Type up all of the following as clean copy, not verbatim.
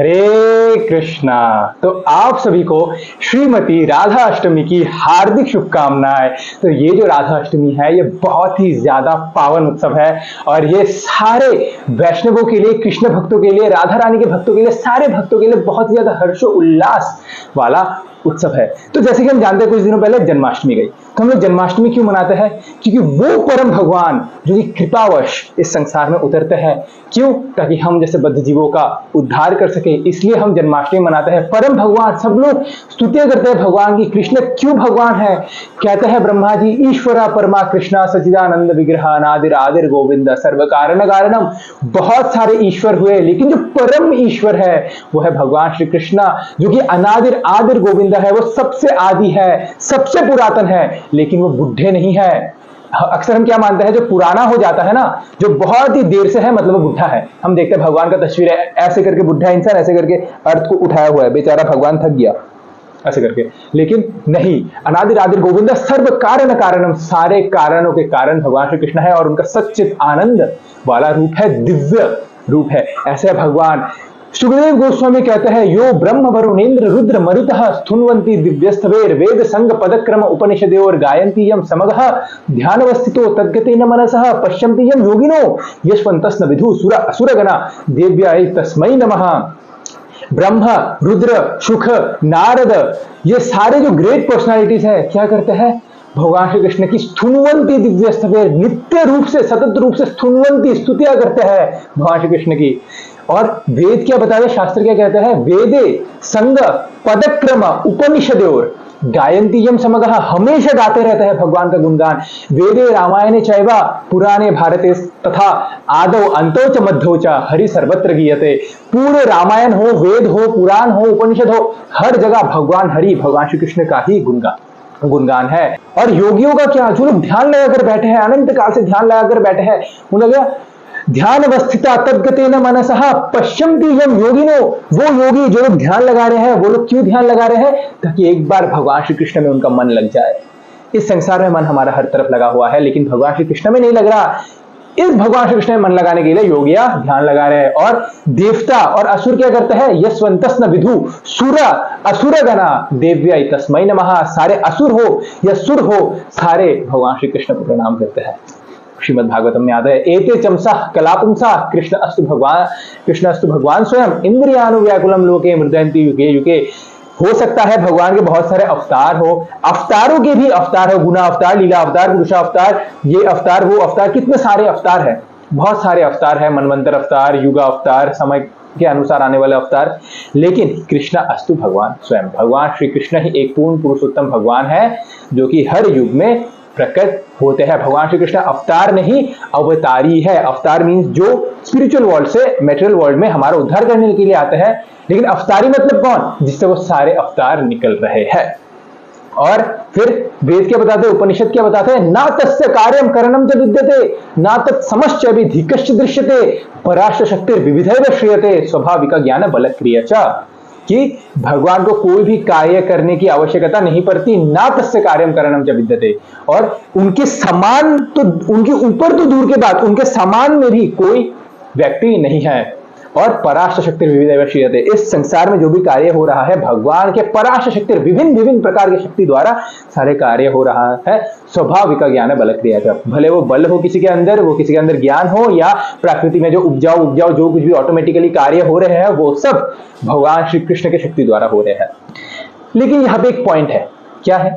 हरे कृष्णा। तो आप सभी को श्रीमती राधा अष्टमी की हार्दिक शुभकामनाएं। तो ये जो राधा अष्टमी है ये बहुत ही ज्यादा पावन उत्सव है और ये सारे वैष्णवों के लिए, कृष्ण भक्तों के लिए, राधा रानी के भक्तों के लिए, सारे भक्तों के लिए बहुत ही ज्यादा हर्षोल्लास वाला उत्सव है। तो जैसे कि हम जानते हैं कुछ दिनों पहले जन्माष्टमी गई, तो हम लोग जन्माष्टमी क्यों मनाते हैं? क्योंकि वो परम भगवान जो कि कृपावश इस संसार में उतरते हैं। क्यों? ताकि हम जैसे बद्ध जीवों का उद्धार कर सके, इसलिए हम जन्माष्टमी मनाते हैं। परम भगवान, सब लोग स्तुतियां करते हैं भगवान की। कृष्ण क्यों भगवान है? कहते हैं ब्रह्मा जी, ईश्वरा परमा कृष्णा सच्चिदानंद विग्रह नादिर आदिर गोविंद सर्व कारण कारणम। बहुत सारे ईश्वर हुए लेकिन जो परम ईश्वर है वो है भगवान श्री कृष्णा, जो कि अनादिर आदिर गोविंद है। वो सबसे आदि है, सबसे पुरातन है, लेकिन वो बुढ़े नहीं है। अक्सर हम क्या मानते हैं, जो पुराना हो जाता है ना, जो बहुत ही देर से है, मतलब वो बुढ़ा है। हम देखते हैं भगवान का तस्वीर है, ऐसे करके बुढ़ा इंसान ऐसे करके अर्थ को उठाया हुआ है, बेचारा भगवान थक गया ऐसे करके। लेकिन नहीं, अनादिर आदिर गोविंद सर्व कारण कारणम, सारे कारणों के कारण भगवान श्री कृष्ण है और उनका सच्चित आनंद वाला रूप है, दिव्य रूप है। ऐसे भगवान सुखदेव गोस्वामी कहते हैं, यो ब्रह्म वरुणेन्द्र रुद्र मरुतः स्तुन्वन्ति दिव्यस्तवेर वेद संग पदक्रम उपनिषदेवर गायन्ति यम समगः ध्यानवस्थितो तद्गतेन मनसः पश्यन्ति यम योगिनो यशवन्तस्न विधु सुर असुरगणा देव्याय तस्मै नमः। ब्रह्मा, रुद्र, सुख, नारद, ये सारे जो ग्रेट पर्सनालिटीज है क्या करते हैं? भगवान श्री कृष्ण की स्तुन्वन्ति दिव्यस्तवेर, नित्य रूप से, सतत रूप से स्तुन्वन्ति, स्तुतियां करते हैं भगवान श्री कृष्ण की। और वेद क्या बताते हैं, शास्त्र क्या कहते हैं? वेदे संग पदक्रम उपनिषदेवर गायन्ति यम समगः, हमेशा गाते रहते हैं भगवान का गुणगान। वेदे रामायणे चैव पुराणे भारते तथा आदौ अंतो च मध्यो च हरि सर्वत्र गीयते। पूरे रामायण हो, वेद हो, पुराण हो, उपनिषद हो, हर जगह भगवान हरि, भगवान श्री कृष्ण का ही गुणगान है। और योगियों का क्या? जो लोग ध्यान लगाकर बैठे हैं, अनंत काल से ध्यान लगाकर बैठे हैं, उन लोग ध्यान अवस्थिता तद्गतेन मनसः पश्यन्ति यम योगिनो, वो योगी जो लोग ध्यान लगा रहे हैं, वो लोग क्यों ध्यान लगा रहे हैं? ताकि एक बार भगवान श्री कृष्ण में उनका मन लग जाए। इस संसार में मन हमारा हर तरफ लगा हुआ है, लेकिन भगवान श्री कृष्ण में नहीं लग रहा। इस भगवान श्री कृष्ण में मन लगाने के लिए योगिया ध्यान लगा रहे हैं। और देवता और असुर क्या करते हैं? यशवन्तस्न विधु सुर असुरगणा देव्याय तस्मै नमः। सारे असुर हो या सुर हो, सारे भगवान श्री कृष्ण को प्रणाम करते हैं। श्रीमद् भागवतम में आता है, एते चमसा कलापुंसा कृष्ण अस्तु भगवान स्वयं इंद्रियानुव्याकुलम लोके मृदयन्ति युगे युगे। हो सकता है भगवान के बहुत सारे अवतार हो, अवतारों के भी अवतार हो, गुना अवतार, लीला अवतार, पुरुषा अवतार, ये अवतार, वो अवतार, कितने सारे अवतार है, बहुत सारे अवतार है, मनवंतर अवतार, युग अवतार, समय के अनुसार आने वाले अवतार। लेकिन कृष्ण अस्तु भगवान स्वयं, भगवान श्री कृष्ण ही एक पूर्ण पुरुषोत्तम भगवान है जो कि हर युग में प्रकट होते हैं। भगवान श्री कृष्ण अवतार नहीं, अवतारी है। अवतार मीन्स जो स्पिरिचुअल वर्ल्ड से मेटेरियल वर्ल्ड में हमारा उद्धार करने के लिए आते हैं। लेकिन अवतारी मतलब कौन? जिससे वो सारे अवतार निकल रहे हैं। और फिर वेद क्या बताते हैं, उपनिषद क्या बताते हैं? ना तस्य कार्यम करणम च विद्यते ना तत्समश्च विधिकश्च दृश्यते पराशर शक्तिर विविधैव श्रियते स्वाभाविक ज्ञान बल क्रिया च। कि भगवान को कोई भी कार्य करने की आवश्यकता नहीं पड़ती, ना तस्य कार्यम करणम च विद्यते, और उनके समान, तो उनके ऊपर तो दूर के बाद, उनके समान में भी कोई व्यक्ति नहीं है। और पराशर शक्ति विविध श्रियते, इस संसार में जो भी कार्य हो रहा है भगवान के पराशर शक्ति, विभिन्न विभिन्न प्रकार की शक्ति द्वारा सारे कार्य हो रहा है। स्वाभाविक ज्ञान बल क्रिया का, भले वो बल हो किसी के अंदर, वो किसी के अंदर ज्ञान हो, या प्रकृति में जो उपजाऊ जो कुछ भी ऑटोमेटिकली कार्य हो रहे हैं वो सब भगवान श्री कृष्ण के शक्ति द्वारा हो रहे हैं। लेकिन यहाँ पे एक पॉइंट है, क्या है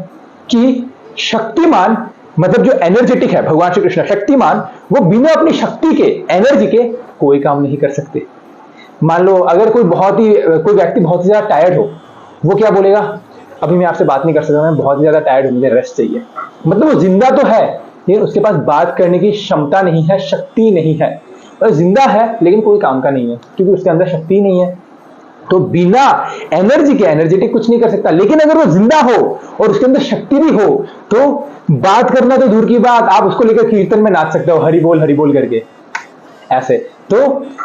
कि शक्तिमान मतलब जो एनर्जेटिक है भगवान श्री कृष्ण शक्तिमान, वो बिना अपनी शक्ति के, एनर्जी के कोई काम नहीं कर सकते। मान लो अगर कोई व्यक्ति बहुत ही ज्यादा टायर्ड हो, वो क्या बोलेगा? अभी मैं आपसे बात नहीं कर सकता, मैं बहुत ही ज्यादा टायर्ड हूं, मुझे रेस्ट चाहिए। मतलब वो जिंदा तो है लेकिन उसके पास बात करने की क्षमता नहीं है, शक्ति नहीं है। और जिंदा है लेकिन कोई काम का नहीं है क्योंकि उसके अंदर शक्ति नहीं है। तो बिना एनर्जी के एनर्जेटिक कुछ नहीं कर सकता। लेकिन अगर वो जिंदा हो और उसके अंदर शक्ति भी हो तो बात करना तो दूर की बात, आप उसको लेकर कीर्तन में नाच सकते हो, हरि बोल करके ऐसे। तो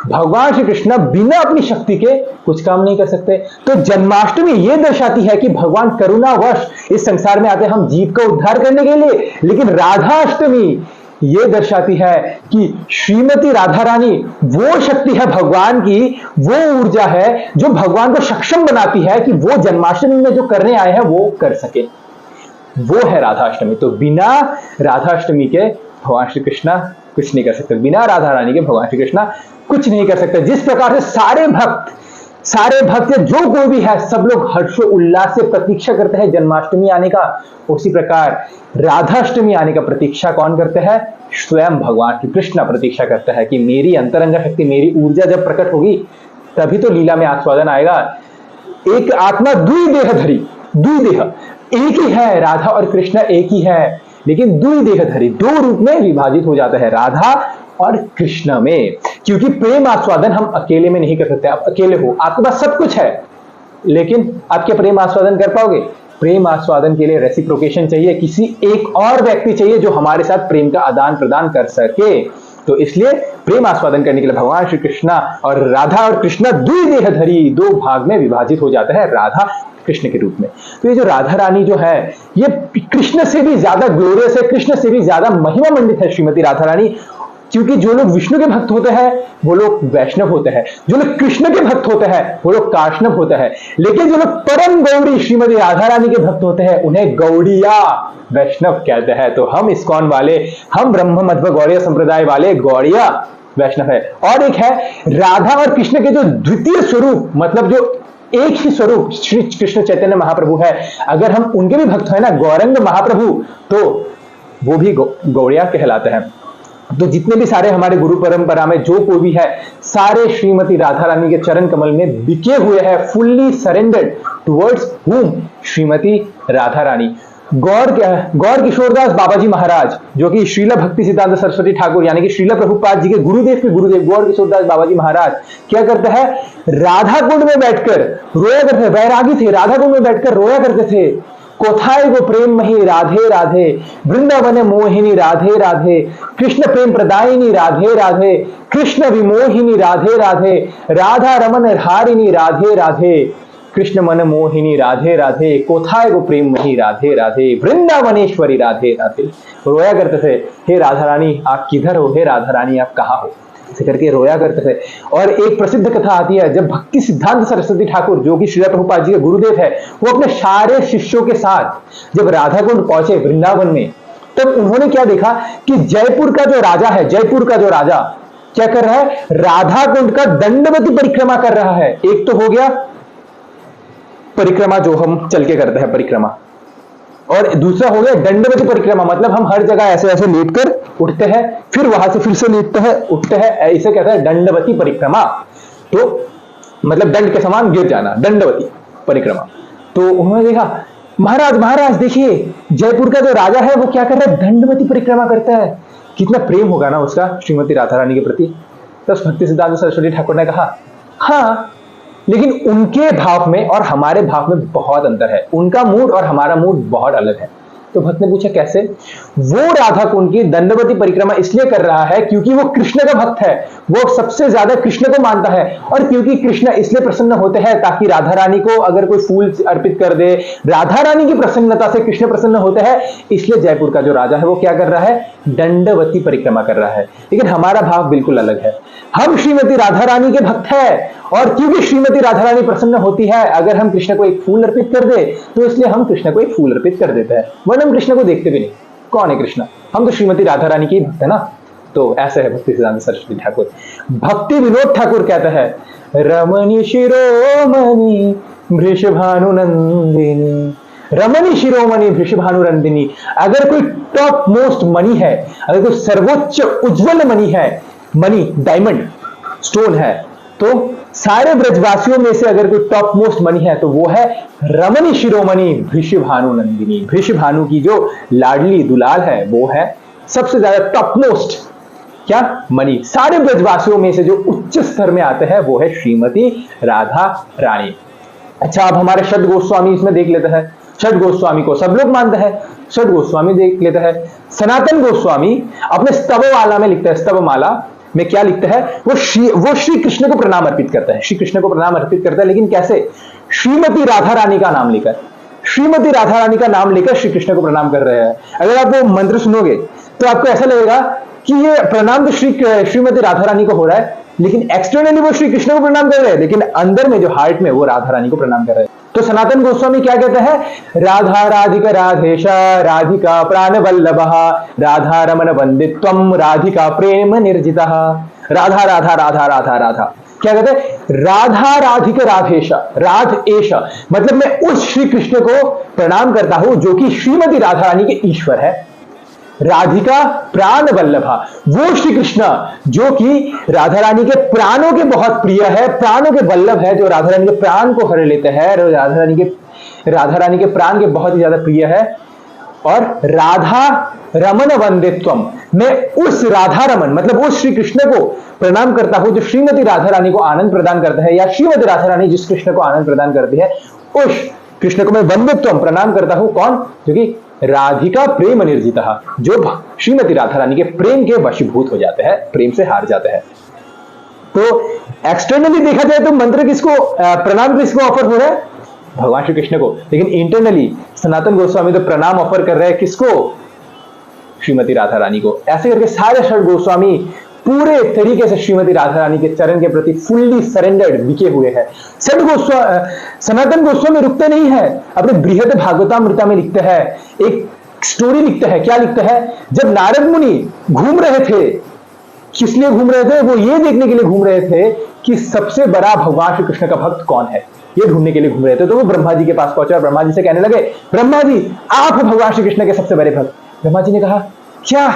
भगवान श्री कृष्ण बिना अपनी शक्ति के कुछ काम नहीं कर सकते। तो जन्माष्टमी ये दर्शाती है कि भगवान करुणावश इस संसार में आते हैं हम जीव का उद्धार करने के लिए। लेकिन राधा अष्टमी ये दर्शाती है कि श्रीमती राधा रानी वो शक्ति है भगवान की, वो ऊर्जा है जो भगवान को सक्षम बनाती है कि वो जन्माष्टमी में जो करने आए हैं वो कर सके। वो है राधाष्टमी। तो बिना राधाष्टमी के भगवान श्री कृष्णा कुछ नहीं कर सकते, बिना राधा रानी के भगवान श्री कृष्णा कुछ नहीं कर सकते। जिस प्रकार से सारे भक्त या जो कोई भी है सब लोग हर्षो उल्लास से प्रतीक्षा करते हैं जन्माष्टमी आने का, उसी प्रकार राधाष्टमी आने का प्रतीक्षा कौन करते हैं? स्वयं भगवान श्री कृष्ण प्रतीक्षा करता है कि मेरी अंतरंग शक्ति, मेरी ऊर्जा जब प्रकट होगी तभी तो लीला में आस्वादन आएगा। एक आत्मा द्विदेहधरी, द्विदेह एक ही है, राधा और कृष्ण एक ही है, लेकिन द्विदेहधरी दो रूप में विभाजित हो जाता है राधा और कृष्ण में। क्योंकि प्रेम आस्वादन हम अकेले में नहीं कर सकते। आप अकेले हो, आपके पास सब कुछ है, लेकिन आप क्या प्रेम आस्वादन कर पाओगे? प्रेम आस्वादन के लिए रेसिप्रोकेशन चाहिए, किसी एक और व्यक्ति चाहिए जो हमारे साथ प्रेम का आदान प्रदान कर सके। तो इसलिए प्रेम आस्वादन करने के लिए भगवान श्री कृष्णा और राधा और कृष्ण द्विदेहधरी दो भाग में विभाजित हो जाता है राधा कृष्ण के रूप में। तो ये जो राधा रानी जो है ये कृष्ण से भी ज्यादा ग्लोरियस है, कृष्ण से भी ज्यादा महिमा मंडित है श्रीमती राधा रानी। क्योंकि जो लोग विष्णु के भक्त होते हैं वो लोग वैष्णव होते हैं, जो लोग कृष्ण के भक्त होते हैं वो लोग काष्णव होते हैं, लेकिन जो लोग परम गौरी श्रीमती राधा रानी के भक्त होते हैं उन्हें गौड़िया वैष्णव कहते हैं। तो हम इस्कॉन वाले, हम ब्रह्म मध्व गौड़िया संप्रदाय वाले गौड़िया वैष्णव है। और एक है राधा और कृष्ण के जो द्वितीय स्वरूप, मतलब जो एक ही स्वरूप श्री कृष्ण चैतन्य महाप्रभु है, अगर हम उनके भी भक्त हैं ना, गौरंग महाप्रभु, तो वो भी गौड़िया कहलाते हैं। तो जितने भी सारे हमारे गुरु परंपरा में जो कोई भी है, सारे श्रीमती राधा रानी के चरण कमल में बिके हुए हैं, फुल्ली सरेंडर्ड टुवर्ड्स हुम? श्रीमती राधा रानी। गौर किशोरदास बाबाजी महाराज, जो कि श्रीला भक्ति सिद्धांत सरस्वती ठाकुर यानी कि श्रीला प्रभुपाद जी के गुरुदेव के गुरुदेव गौर किशोरदास बाबाजी महाराज क्या करते हैं? राधा कुंड में बैठकर रोया करते, वैरागी थे, राधा कुंड में बैठकर रोया करते थे। कोथाय गो प्रेम मही राधे राधे, वृंदावन मोहिनी राधे राधे, कृष्ण प्रेम प्रदायिनी राधे राधे, कृष्ण विमोहिनी राधे राधे, राधा रमन हारिणी राधे राधे, कृष्ण मन मोहिनी राधे राधे, कोथाय गो प्रेम मही राधे राधे, वृंदावनेश्वरी राधे राधे। रोया करते थे, हे राधा रानी आप किधर हो, हे राधा रानी आप कहाँ हो, ऐसे करके रोया करते थे। और एक प्रसिद्ध कथा आती है, जब भक्ति सिद्धांत सरस्वती ठाकुर, जो कि श्रीला प्रभुपाद जी के गुरुदेव है, वो अपने सारे शिष्यों के साथ जब राधा कुंड पहुंचे वृंदावन में, तब उन्होंने क्या देखा कि जयपुर का जो राजा है, जयपुर का जो राजा क्या कर रहा है? राधा कुंड का दंडवती परिक्रमा कर रहा है। एक तो हो गया परिक्रमा जो हम चल के करते हैं परिक्रमा, और दूसरा हो गया दंडवती परिक्रमा, मतलब हम हर जगह ऐसे ऐसे लेटकर उठते हैं, फिर वहां से फिर से लेटते हैं उठते हैं, इसे कहते हैं दंडवती परिक्रमा। तो मतलब दंड के समान गिर जाना, दंडवती परिक्रमा। तो उन्होंने देखा, महाराज देखिए जयपुर का जो राजा है वो क्या कर रहा है? दंडवती परिक्रमा करता है। कितना प्रेम होगा ना उसका श्रीमती राधा रानी के प्रति। तो भक्ति सिद्धांत सरस्वती ठाकुर ने कहा, हाँ लेकिन उनके भाव में और हमारे भाव में बहुत अंतर है, उनका मूड और हमारा मूड बहुत अलग है। तो भक्त ने पूछा कैसे? वो राधा कुंड की दंडवती परिक्रमा इसलिए कर रहा है क्योंकि वो कृष्ण का भक्त है, वो सबसे ज्यादा कृष्ण को मानता है, और क्योंकि कृष्ण इसलिए प्रसन्न होते हैं ताकि राधा रानी को अगर कोई फूल अर्पित कर दे, राधा रानी की प्रसन्नता से कृष्ण प्रसन्न होते हैं, इसलिए जयपुर का जो राजा है वो क्या कर रहा है? दंडवती परिक्रमा कर रहा है। लेकिन हमारा भाव बिल्कुल अलग है, हम श्रीमती राधा रानी के भक्त हैं, और क्योंकि श्रीमती राधा रानी प्रसन्न होती है अगर हम कृष्ण को एक फूल अर्पित कर दे, तो इसलिए हम कृष्ण को एक फूल अर्पित कर देते हैं, वरना हम कृष्ण को देखते भी नहीं। कौन है कृष्ण? हम तो श्रीमती राधा रानी के ही भक्त है ना। तो ऐसे है भक्ति सिद्धांत सरस्वती ठाकुर। भक्ति विनोद ठाकुर कहता है, रमणी शिरोमणि वृषभानुनंदिनी, रमणी शिरोमणि वृषभानुनंदिनी। अगर कोई टॉप मोस्ट मणि है, अगर कोई सर्वोच्च उज्जवल मणि है, मणि डायमंड स्टोन है, तो सारे ब्रजवासियों में से अगर कोई टॉप मोस्ट मणि है तो वो है रमणी शिरोमणि वृषभानु नंदिनी। वृषभानु की जो लाडली दुलाल है वो है सबसे ज्यादा टॉप मोस्ट क्या मणि। सारे ब्रजवासियों में से जो उच्च स्तर में आते हैं वो है श्रीमती राधा रानी। अच्छा, अब हमारे षड गोस्वामी इसमें देख लेते हैं। षड गोस्वामी को सब लोग मानते हैं, षड गोस्वामी देख लेते हैं। सनातन गोस्वामी अपने स्तवमाला में लिखते हैं, स्तवमाला में क्या लिखते हैं? वो श्री कृष्ण को प्रणाम अर्पित करता है, श्री कृष्ण को प्रणाम अर्पित करता है, लेकिन कैसे? श्रीमती राधा रानी का नाम लेकर, श्रीमती राधा रानी का नाम लेकर श्री कृष्ण को प्रणाम कर रहे हैं। अगर आप वो मंत्र सुनोगे तो आपको ऐसा लगेगा कि ये प्रणाम तो श्रीमती राधा रानी को हो रहा है, लेकिन एक्सटर्नली वो श्री कृष्ण को प्रणाम कर रहे हैं, लेकिन अंदर में जो हार्ट में वो राधा रानी को प्रणाम कर रहे हैं। तो सनातन गोस्वामी क्या कहते हैं? राधा राधिका राधेशा राधिका प्राण वल्लभ राधा रमन वंदित्वम राधिका प्रेम निर्जिता। राधा राधा राधा राधा राधा क्या कहते हैं? राधा राधिका राधेशा, राध एशा मतलब मैं उस श्री कृष्ण को प्रणाम करता हूं जो कि श्रीमती राधा रानी के ईश्वर है। राधिका प्राण वल्लभा, वो श्री कृष्ण जो कि राधा रानी के प्राणों के बहुत प्रिय है, प्राणों के वल्लभ है, जो राधा रानी के प्राण को हर लेते हैं, राधा रानी के प्राण के बहुत ही ज्यादा प्रिय है। और राधा रमन वंदित्वम, मैं उस राधा रमन मतलब उस श्री कृष्ण को प्रणाम करता हूं जो श्रीमती राधा रानी को आनंद प्रदान करता है, या श्रीमती राधा रानी जिस कृष्ण को आनंद प्रदान करती है उस कृष्ण को मैं वंदित्वम प्रणाम करता हूं। कौन? जो कि राधिका प्रेम निर्जिता, जो श्रीमती राधा रानी के प्रेम के वशीभूत हो जाते हैं, प्रेम से हार जाते हैं। तो एक्सटर्नली देखा जाए तो मंत्र किसको, प्रणाम किसको ऑफर हो रहा है? भगवान श्री कृष्ण को। लेकिन इंटरनली सनातन गोस्वामी तो प्रणाम ऑफर कर रहे हैं किसको? श्रीमती राधा रानी को। ऐसे करके सारे षड गोस्वामी पूरे तरीके से श्रीमती राधा रानी के चरण के प्रति फुल्ली सरेंडर्ड बिके हुए हैं। सनातन गोस्वामी रुकते नहीं है, अपने बृहद भागवतामृता में लिखते हैं, एक स्टोरी लिखते हैं। क्या लिखते हैं? जब नारद मुनि घूम रहे थे, किस लिए घूम रहे थे? वो ये देखने के लिए घूम रहे थे कि सबसे बड़ा भगवान श्री कृष्ण का भक्त कौन है, ये ढूंढने के लिए घूम रहे थे। तो वो ब्रह्मा जी के पास पहुंचे और ब्रह्मा जी से कहने लगे, ब्रह्मा जी आप हो भगवान श्री कृष्ण के सबसे बड़े भक्त। ब्रह्मा जी ने कहा, क्या?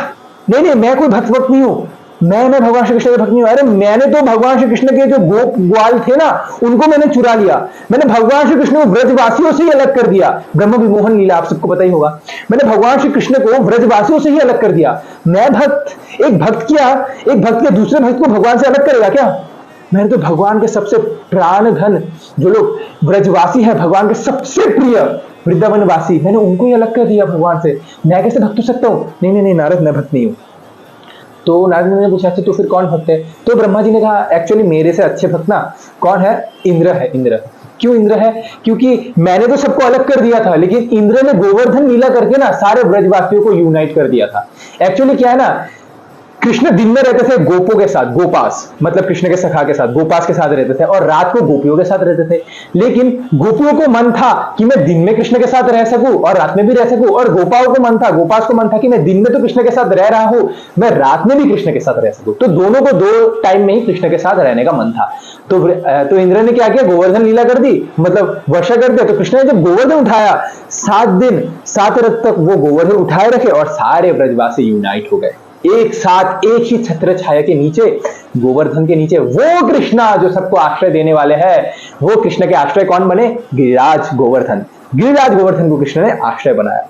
नहीं, मैं कोई भक्त नहीं हूं, मैं भगवान श्री कृष्ण के भक्त नहीं हूं। अरे मैंने तो भगवान श्री कृष्ण के जो ग्वाल थे ना, उनको मैंने चुरा लिया। मैंने भगवान श्री कृष्ण को व्रजवासियों से ही अलग कर दिया। ब्रह्म विमोहन लीला आप सबको पता ही होगा। मैंने भगवान श्री कृष्ण को व्रजवासियों से ही अलग कर दिया। मैं भक्त, एक भक्त के दूसरे भक्त को भगवान से अलग करेगा क्या? मैंने तो भगवान के सबसे प्राण धन जो लोग व्रजवासी है, भगवान के सबसे प्रिय वृंदावनवासी, मैंने उनको ही अलग कर दिया भगवान से। मैं कैसे भक्त हो सकता हूं? नहीं नारद, मैं भक्त नहीं हूं। तो नारद ने पूछा, तो फिर कौन भक्त है? तो ब्रह्मा जी ने कहा, एक्चुअली मेरे से अच्छे भक्त ना कौन है? इंद्र है। इंद्र। क्यों इंद्र है? क्योंकि मैंने तो सबको अलग कर दिया था, लेकिन इंद्र ने गोवर्धन लीला करके ना सारे ब्रजवासियों को यूनाइट कर दिया था। एक्चुअली क्या है ना, कृष्ण दिन में रहते थे गोपों के साथ, गोपास मतलब कृष्ण के सखा के साथ, गोपास के साथ रहते थे, और रात को गोपियों के साथ रहते थे। लेकिन गोपियों को मन था कि मैं दिन में कृष्ण के साथ रह सकूं और रात में भी रह सकूं, और गोपास को मन था कि मैं दिन में तो कृष्ण के साथ रह रहा हूं, मैं रात में भी कृष्ण के साथ रह सकूं। तो दोनों को दो टाइम में ही कृष्ण के साथ रहने का मन था। तो इंद्र ने क्या किया? गोवर्धन लीला कर दी, मतलब वर्षा कर दिया। तो कृष्ण ने जब गोवर्धन उठाया, 7 दिन 7 रात तक वो गोवर्धन उठाए रखे और सारे ब्रजवासी यूनाइट हो गए एक साथ, एक ही छत्र छाया के नीचे, गोवर्धन के नीचे। वो कृष्णा जो सबको आश्रय देने वाले हैं, वो कृष्ण के आश्रय कौन बने? गिरिराज गोवर्धन। गिरिराज गोवर्धन को कृष्ण ने आश्रय बनाया।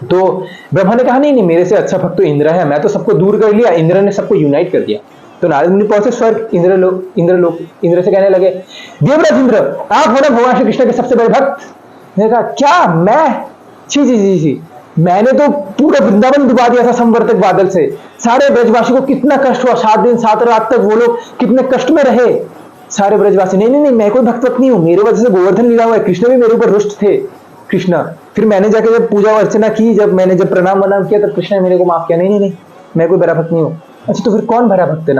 तो ब्रह्मा ने कहा, नहीं मेरे से अच्छा भक्त तो इंद्र है, मैं तो सबको दूर कर लिया, इंद्र ने सबको यूनाइट कर दिया। तो नारद मुनि पहुंचे स्वर्ग, इंद्र से कहने लगे, देवराज इंद्र, आप हो ना भगवान श्री कृष्ण के सबसे बड़े भक्त? मैंने कहा, क्या मैं? जी, मैंने तो पूरा वृंदावन डुबा दिया था संवर्तक बादल से। सारे ब्रजवासी को कितना कष्ट हुआ, 7 दिन 7 रात तक वो लोग कितने कष्ट में रहे सारे ब्रजवासी। नहीं, मैं कोई भक्त नहीं हूं, मेरे वजह से गोवर्धन लीला हुआ है, कृष्ण भी मेरे ऊपर रुष्ट थे। कृष्ण, फिर मैंने जाके जब पूजा अर्चना की, जब प्रणाम वनाम किया, तब कृष्ण ने मेरे को माफ किया। नहीं, मैं कोई बड़ा भक्त नहीं हूं। अच्छा, तो फिर कौन बड़ा भक्त है?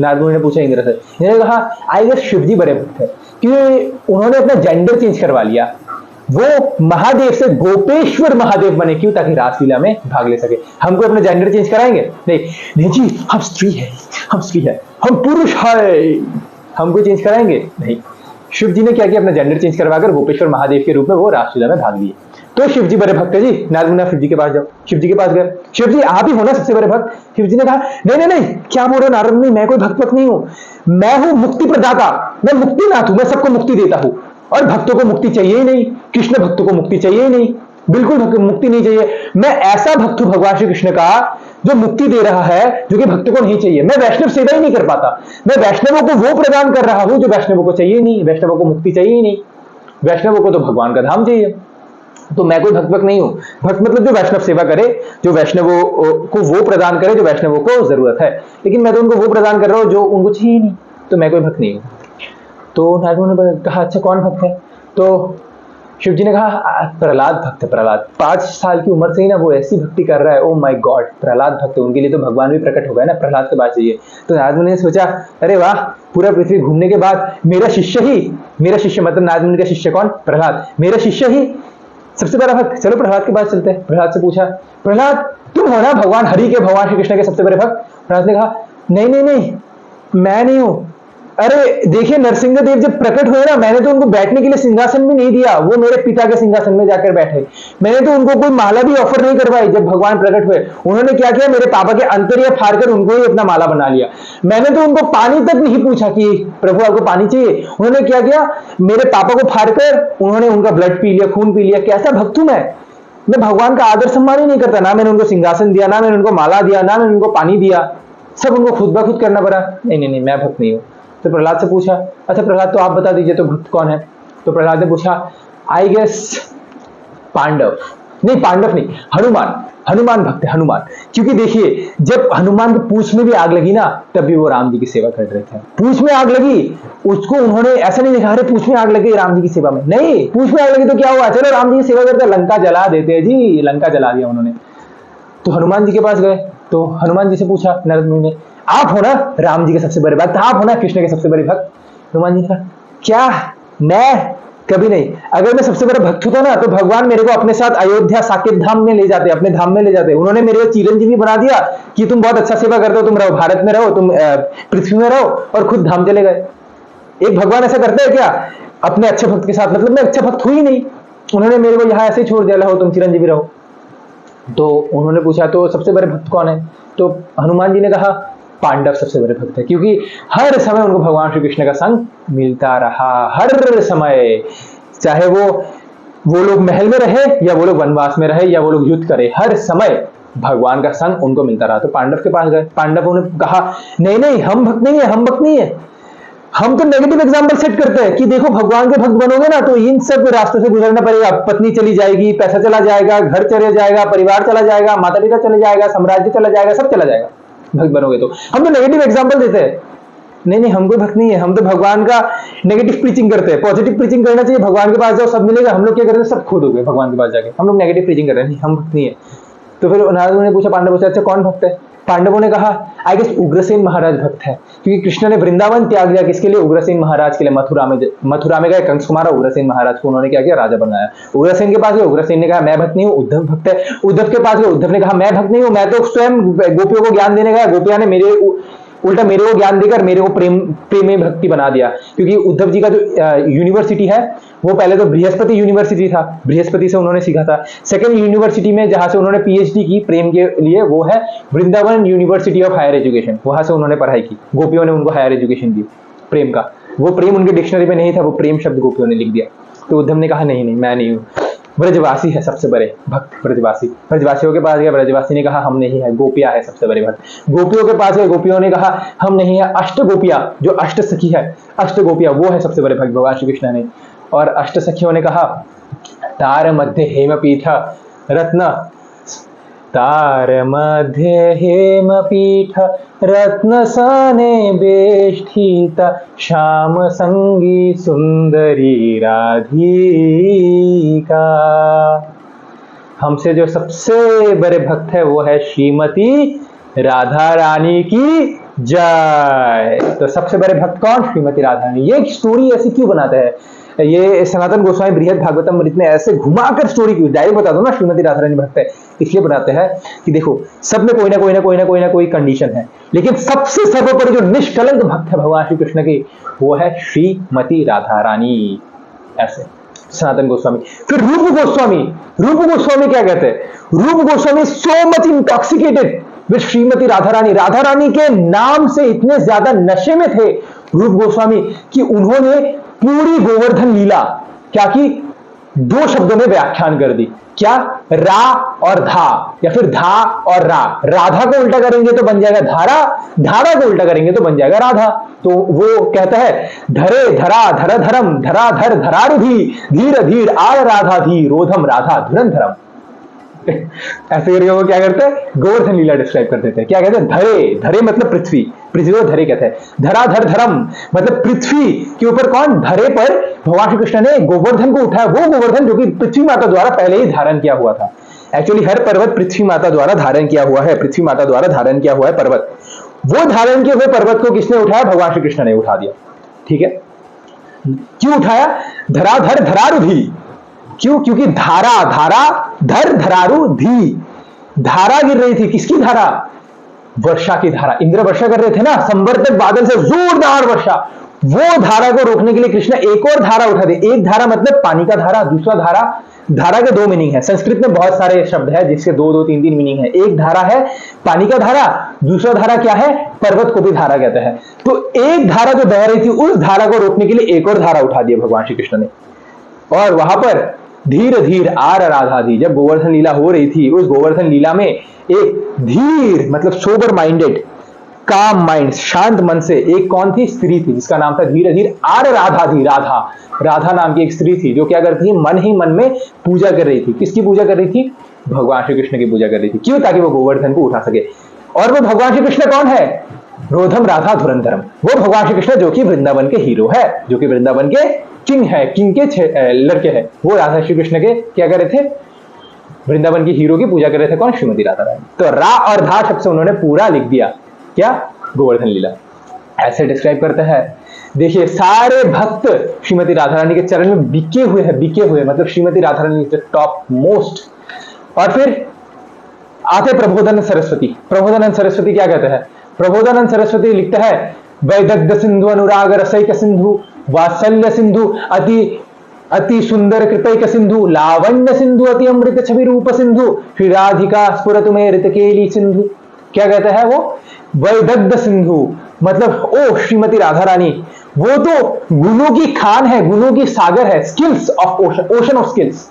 नारद मुनि ने पूछा इंद्र से। इंद्र ने कहा, आई गेस शिव जी बड़े भक्त है, क्योंकि उन्होंने अपना जेंडर चेंज करवा लिया। वो महादेव से गोपेश्वर महादेव बने। क्यों? ताकि रासलीला में भाग ले सके। हमको अपना जेंडर चेंज कराएंगे? नहीं जी, हम स्त्री है, हम पुरुष है, हमको चेंज कराएंगे? नहीं। शिव जी ने क्या किया? अपना जेंडर चेंज करवाकर गोपेश्वर महादेव के रूप में वो रासलीला में भाग लिए। तो शिव जी बड़े भक्त है जी। नारद मुनि, शिव जी के पास जाओ। शिव जी के पास गए, शिव जी आप ही हो ना सबसे बड़े भक्त? शिव जी ने कहा, नहीं, क्या बोल रहे हो नारद मुनि, मैं कोई भक्त नहीं हूं, मैं हूं मुक्ति प्रदाता, मैं मुक्तिनाथ हूं, मैं सबको मुक्ति देता हूं। और भक्तों को मुक्ति चाहिए ही नहीं, कृष्ण भक्तों को मुक्ति चाहिए ही नहीं, बिल्कुल मुक्ति नहीं चाहिए। मैं ऐसा भक्त हूं भगवान श्री कृष्ण का जो मुक्ति दे रहा है, जो कि भक्तों को नहीं चाहिए। मैं वैष्णव सेवा ही नहीं कर पाता, मैं वैष्णवों को वो प्रदान कर रहा हूं जो वैष्णवों को चाहिए नहीं। वैष्णवों को मुक्ति चाहिए ही नहीं, वैष्णवों को तो भगवान का धाम चाहिए। तो मैं कोई भक्त नहीं हूं। भक्त मतलब जो वैष्णव सेवा करे, जो वैष्णवों को वो प्रदान करे जो वैष्णवों को जरूरत है, लेकिन मैं तो उनको वो प्रदान कर रहा हूं जो उनको चाहिए नहीं, तो मैं कोई भक्त नहीं हूं। तो नारद मुनि ने कहा, अच्छा कौन भक्त है? तो शिव जी ने कहा प्रहलाद भक्त है, प्रहलाद 5 साल की उम्र से ही ना वो ऐसी भक्ति कर रहा है, ओ माय गॉड, प्रहलाद भक्त है, उनके लिए तो भगवान भी प्रकट हो गए ना, प्रहलाद के पास जाइए। तो नारद मुनि ने सोचा, अरे वाह, पूरा पृथ्वी घूमने के बाद मेरा शिष्य मतलब नारद मुनि का शिष्य कौन, प्रहलाद, मेरा शिष्य ही सबसे बड़ा भक्त, चलो प्रहलाद के पास चलते हैं। प्रहलाद से पूछा, प्रहलाद तुम हो ना भगवान हरि के, भगवान श्री कृष्ण के सबसे बड़े भक्त? प्रहलाद ने कहा, नहीं नहीं नहीं, मैं नहीं हूं। अरे देखिए, नरसिंह देव जब प्रकट हुए ना, मैंने तो उनको बैठने के लिए सिंहासन भी नहीं दिया, वो मेरे पिता के सिंहासन में जाकर बैठे। मैंने तो उनको कोई माला भी ऑफर नहीं करवाई। जब भगवान प्रकट हुए, उन्होंने क्या किया, मेरे पापा के अंतर्य फाड़कर उनको ही अपना माला बना लिया। मैंने तो उनको पानी तक नहीं पूछा कि प्रभु आपको पानी चाहिए, उन्होंने क्या किया, मेरे पापा को फाड़कर उन्होंने उनका ब्लड पी लिया, खून पी लिया। कैसा भक्त हूं मैं भगवान का आदर सम्मान ही नहीं करता, ना मैंने उनको सिंहासन दिया, ना मैंने उनको माला दिया, ना मैंने उनको पानी दिया, सब उनको खुद ब खुद करना पड़ा। नहीं नहीं नहीं, मैं भक्त नहीं हूं। तो प्रहलाद से पूछा, अच्छा प्रहलाद तो आप बता दीजिए, तो भक्त कौन है? तो प्रहलाद ने पूछा, आई गेस पांडव नहीं, हनुमान भक्त है, हनुमान। क्योंकि देखिए, जब हनुमान की पूंछ में भी आग लगी ना, तब भी वो राम जी की सेवा कर रहे थे। पूंछ में आग लगी, उसको उन्होंने ऐसा नहीं देखा, अरे पूंछ में आग लगी राम जी की सेवा में, नहीं, पूंछ में आग लगी तो क्या हुआ, चलो राम जी की सेवा करते, लंका जला देते हैं जी, लंका जला दिया उन्होंने। तो हनुमान जी के पास गए, तो हनुमान जी से पूछा नारद मुनि ने, आप हो ना राम जी के सबसे बड़े भक्त, आप हो ना कृष्ण के सबसे बड़े भक्त? हनुमान जी ने कहा, क्या मैं? कभी नहीं। अगर मैं सबसे बड़ा भक्त होता ना, तो भगवान मेरे को अपने साथ अयोध्या साकेत धाम में ले जाते, अपने धाम में ले जाते। उन्होंने मेरे को चिरंजीवी बना दिया कि तुम बहुत अच्छा सेवा करते हो, तुम रहो भारत में, रहो तुम, पृथ्वी में रहो, और खुद धाम चले गए। एक भगवान ऐसा करता है क्या अपने अच्छे भक्त के साथ? मतलब मैं अच्छा भक्त हुई नहीं, उन्होंने मेरे को यहाँ ऐसे छोड़ दिया, रहो तुम चिरंजीवी रहो। तो उन्होंने पूछा, तो सबसे बड़े भक्त कौन है? तो हनुमान जी ने कहा, पांडव सबसे बड़े भक्त है, क्योंकि हर समय उनको भगवान श्री कृष्ण का संग मिलता रहा, हर समय, चाहे वो लोग महल में रहे, या वो लोग वनवास में रहे, या वो लोग युद्ध करे, हर समय भगवान का संग उनको मिलता रहा। तो पांडव के पास गए, पांडवों ने कहा, नहीं नहीं, हम भक्त नहीं है, हम तो नेगेटिव एग्जाम्पल सेट करते हैं कि देखो, भगवान के भक्त बनोगे ना, तो इन सब रास्ते से गुजरना पड़ेगा, पत्नी चली जाएगी, पैसा चला जाएगा, घर चले जाएगा, परिवार चला जाएगा, माता पिता चले जाएगा, साम्राज्य चला जाएगा, सब चला जाएगा भक्त बनोगे तो। हम तो नेगेटिव एग्जाम्पल देते हैं, नहीं, हम कोई भक्त नहीं है, हम तो भगवान का नेगेटिव प्रीचिंग करते हैं। पॉजिटिव प्रीचिंग करना चाहिए, भगवान के पास जाओ सब मिलेगा। हम लोग क्या करते हैं, सब खो दोगे भगवान के पास जाके, हम लोग नेगेटिव प्रीचिंग कर रहे हैं, हम भक्त नहीं है। तो फिर नारद ने पूछा पांडवों से, अच्छा कौन भक्त है? पांडवों ने कहा, आई गेस उग्रसेन महाराज भक्त है, क्योंकि कृष्ण ने वृंदावन त्याग दिया किसके लिए? उग्रसेन महाराज के लिए। मथुरा में गए, कंस कुमार उग्रसेन महाराज को उन्होंने क्या किया, राजा बनाया। उग्रसेन के पास गए, उग्रसेन ने कहा मैं भक्त नहीं हूँ, उद्धव भक्त है। उद्धव के पास गए, उद्धव ने कहा मैं भक्त नहीं हूँ, मैं तो स्वयं गोपियों को ज्ञान देने गया, गोपियां ने उल्टा मेरे को ज्ञान देकर मेरे को प्रेम में भक्ति बना दिया। क्योंकि उद्धव जी का जो यूनिवर्सिटी है, वो पहले तो बृहस्पति यूनिवर्सिटी था, बृहस्पति से उन्होंने सीखा था। सेकंड यूनिवर्सिटी में जहां से उन्होंने पीएचडी की प्रेम के लिए, वो है Vrindavan university of higher education, वहां से उन्होंने पढ़ाई की। गोपियों ने उनको हायर एजुकेशन दी प्रेम का। वो प्रेम उनके डिक्शनरी में नहीं था, वो प्रेम शब्द गोपियों ने लिख दिया। तो उद्धव ने कहा नहीं, मैं नहीं हूँ, ब्रजवासी है सबसे बड़े भक्त, ब्रजवासियों के पास गया, ब्रजवासी ने कहा हम नहीं है, गोपियां है सबसे बड़े भक्त। गोपियों के पास गए, गोपियों ने कहा हम नहीं है, अष्ट गोपियां, जो अष्ट सखी है, अष्ट गोपियां, वो है सबसे बड़े भक्त भगवान श्री कृष्ण ने। और अष्ट सखियों ने कहा, तार मध्य हेमपीठ रत्न, तार मध्य हेमपीठ रत्न सने बेष्ठित, श्याम संगी सुंदरी राधिका। हमसे जो सबसे बड़े भक्त है वो है श्रीमती राधा रानी की जय। तो सबसे बड़े भक्त कौन? श्रीमती राधा रानी। ये स्टोरी ऐसी क्यों बनाते हैं? ये सनातन गोस्वामी बृहद भागवतमृत में ऐसे घुमाकर स्टोरी क्यों, डायरेक्ट बता दो ना श्रीमती राधा रानी भक्त है, इसलिए बनाते हैं कि देखो सब में कोई ना कोई कंडीशन है, लेकिन सबसे सर्वोपरि जो निष्कलंक भक्त है भगवान श्री कृष्ण की, वो है श्रीमती राधा रानी। ऐसे सनातन गोस्वामी। फिर रूप गोस्वामी क्या कहते हैं? Roop Goswami so much intoxicated with Shrimati Radha Rani, Radha Rani के नाम से इतने ज्यादा नशे में थे रूप गोस्वामी कि उन्होंने पूरी गोवर्धन लीला क्या की, 2 शब्दों में व्याख्यान कर दी। क्या? रा और धा, या फिर धा और रा। राधा को उल्टा करेंगे तो बन जाएगा धारा, धारा को उल्टा करेंगे तो बन जाएगा राधा। तो वो कहता है धरे धरा धर धरम, धरा धर धरारुधि, धीर धीर आर राधा धी, रोधम राधा धुरंधरम। ऐसे करके वो क्या करते हैं, गोवर्धन लीला डिस्क्राइब कर देते हैं। क्या कहते हैं, धरे, धरे मतलब पृथ्वी, पृथ्वी को धरे कहते हैं। धराधर धरम मतलब पृथ्वी के ऊपर कौन, धरे पर भगवान श्री कृष्ण ने गोवर्धन को उठाया, वो गोवर्धन जो कि पृथ्वी माता द्वारा पहले ही धारण किया हुआ था। एक्चुअली हर पर्वत पृथ्वी माता द्वारा धारण किया हुआ है, पृथ्वी माता द्वारा धारण किया हुआ है पर्वत। वो धारण किए हुए पर्वत को किसने उठाया, भगवान श्री कृष्ण ने उठा दिया। ठीक है, क्यों उठाया, धराधर धरारुधि, क्यों, क्योंकि धारा, धारा धर धरारु धी, धारा गिर रही थी, किसकी धारा, वर्षा की धारा। इंद्र वर्षा कर रहे थे ना, संवर्तक बादल से जोरदार वर्षा, वो धारा को रोकने के लिए कृष्ण एक और धारा उठा दे। एक धारा मतलब पानी का धारा, दूसरा धारा, धारा के दो मीनिंग है, संस्कृत में बहुत सारे शब्द है जिसके दो दो तीन तीन मीनिंग है। एक धारा है पानी का धारा, दूसरा धारा क्या है, पर्वत को भी धारा कहते हैं। तो एक धारा जो बह रही थी, उस धारा को रोकने के लिए एक और धारा उठा दिया भगवान श्री कृष्ण ने। और वहां पर धीर धीर आर राधा धी, जब गोवर्धन लीला हो रही थी, उस गोवर्धन लीला में एक धीर मतलब सोबर माइंडेड, काम माइंड, शांत मन से एक कौन थी, स्त्री थी, जिसका नाम था धीर धीर आर राधा धी। राधा, राधा नाम की एक स्त्री थी जो क्या करती थी, मन ही मन में पूजा कर रही थी। किसकी पूजा कर रही थी, भगवान श्री कृष्ण की पूजा कर रही थी। क्यों, ताकि वो गोवर्धन को उठा सके। और वो भगवान श्री कृष्ण कौन है, रोधम राधा धुरंधरम, वो भगवान श्री कृष्ण जो कि वृंदावन के हीरो है, जो कि वृंदावन के किंग है, किंग के लड़के हैं। वो राधा श्री कृष्ण के क्या कर रहे थे, वृंदावन की हीरो की पूजा कर रहे थे। कौन, श्रीमती राधा रानी। तो रा और धा शब्द से उन्होंने पूरा लिख दिया, क्या, गोवर्धन लीला। ऐसे डिस्क्राइब करता है। देखिए, सारे भक्त श्रीमती राधा रानी के चरण में बिके हुए हैं, बिके हुए मतलब Shrimati Radha Rani is the top most. और फिर आते प्रबोधानंद सरस्वती। प्रबोधानंद सरस्वती क्या कहते हैं, प्रबोधानंद सरस्वती लिखता है, वैदग्ध सिंधु अनुराग रसैक सिंधु वात्सल्य सिंधु अति सुंदर कृपैक सिंधु लावण्य सिंधु अति अमृत छवि रूप सिंधु श्री राधिका स्फुरतु में ऋतकेली सिंधु। क्या कहता है वो, वैदग्ध सिंधु मतलब ओ श्रीमती राधा रानी, वो तो गुणों की खान है, गुणों की सागर है, skills of ocean, ocean of skills,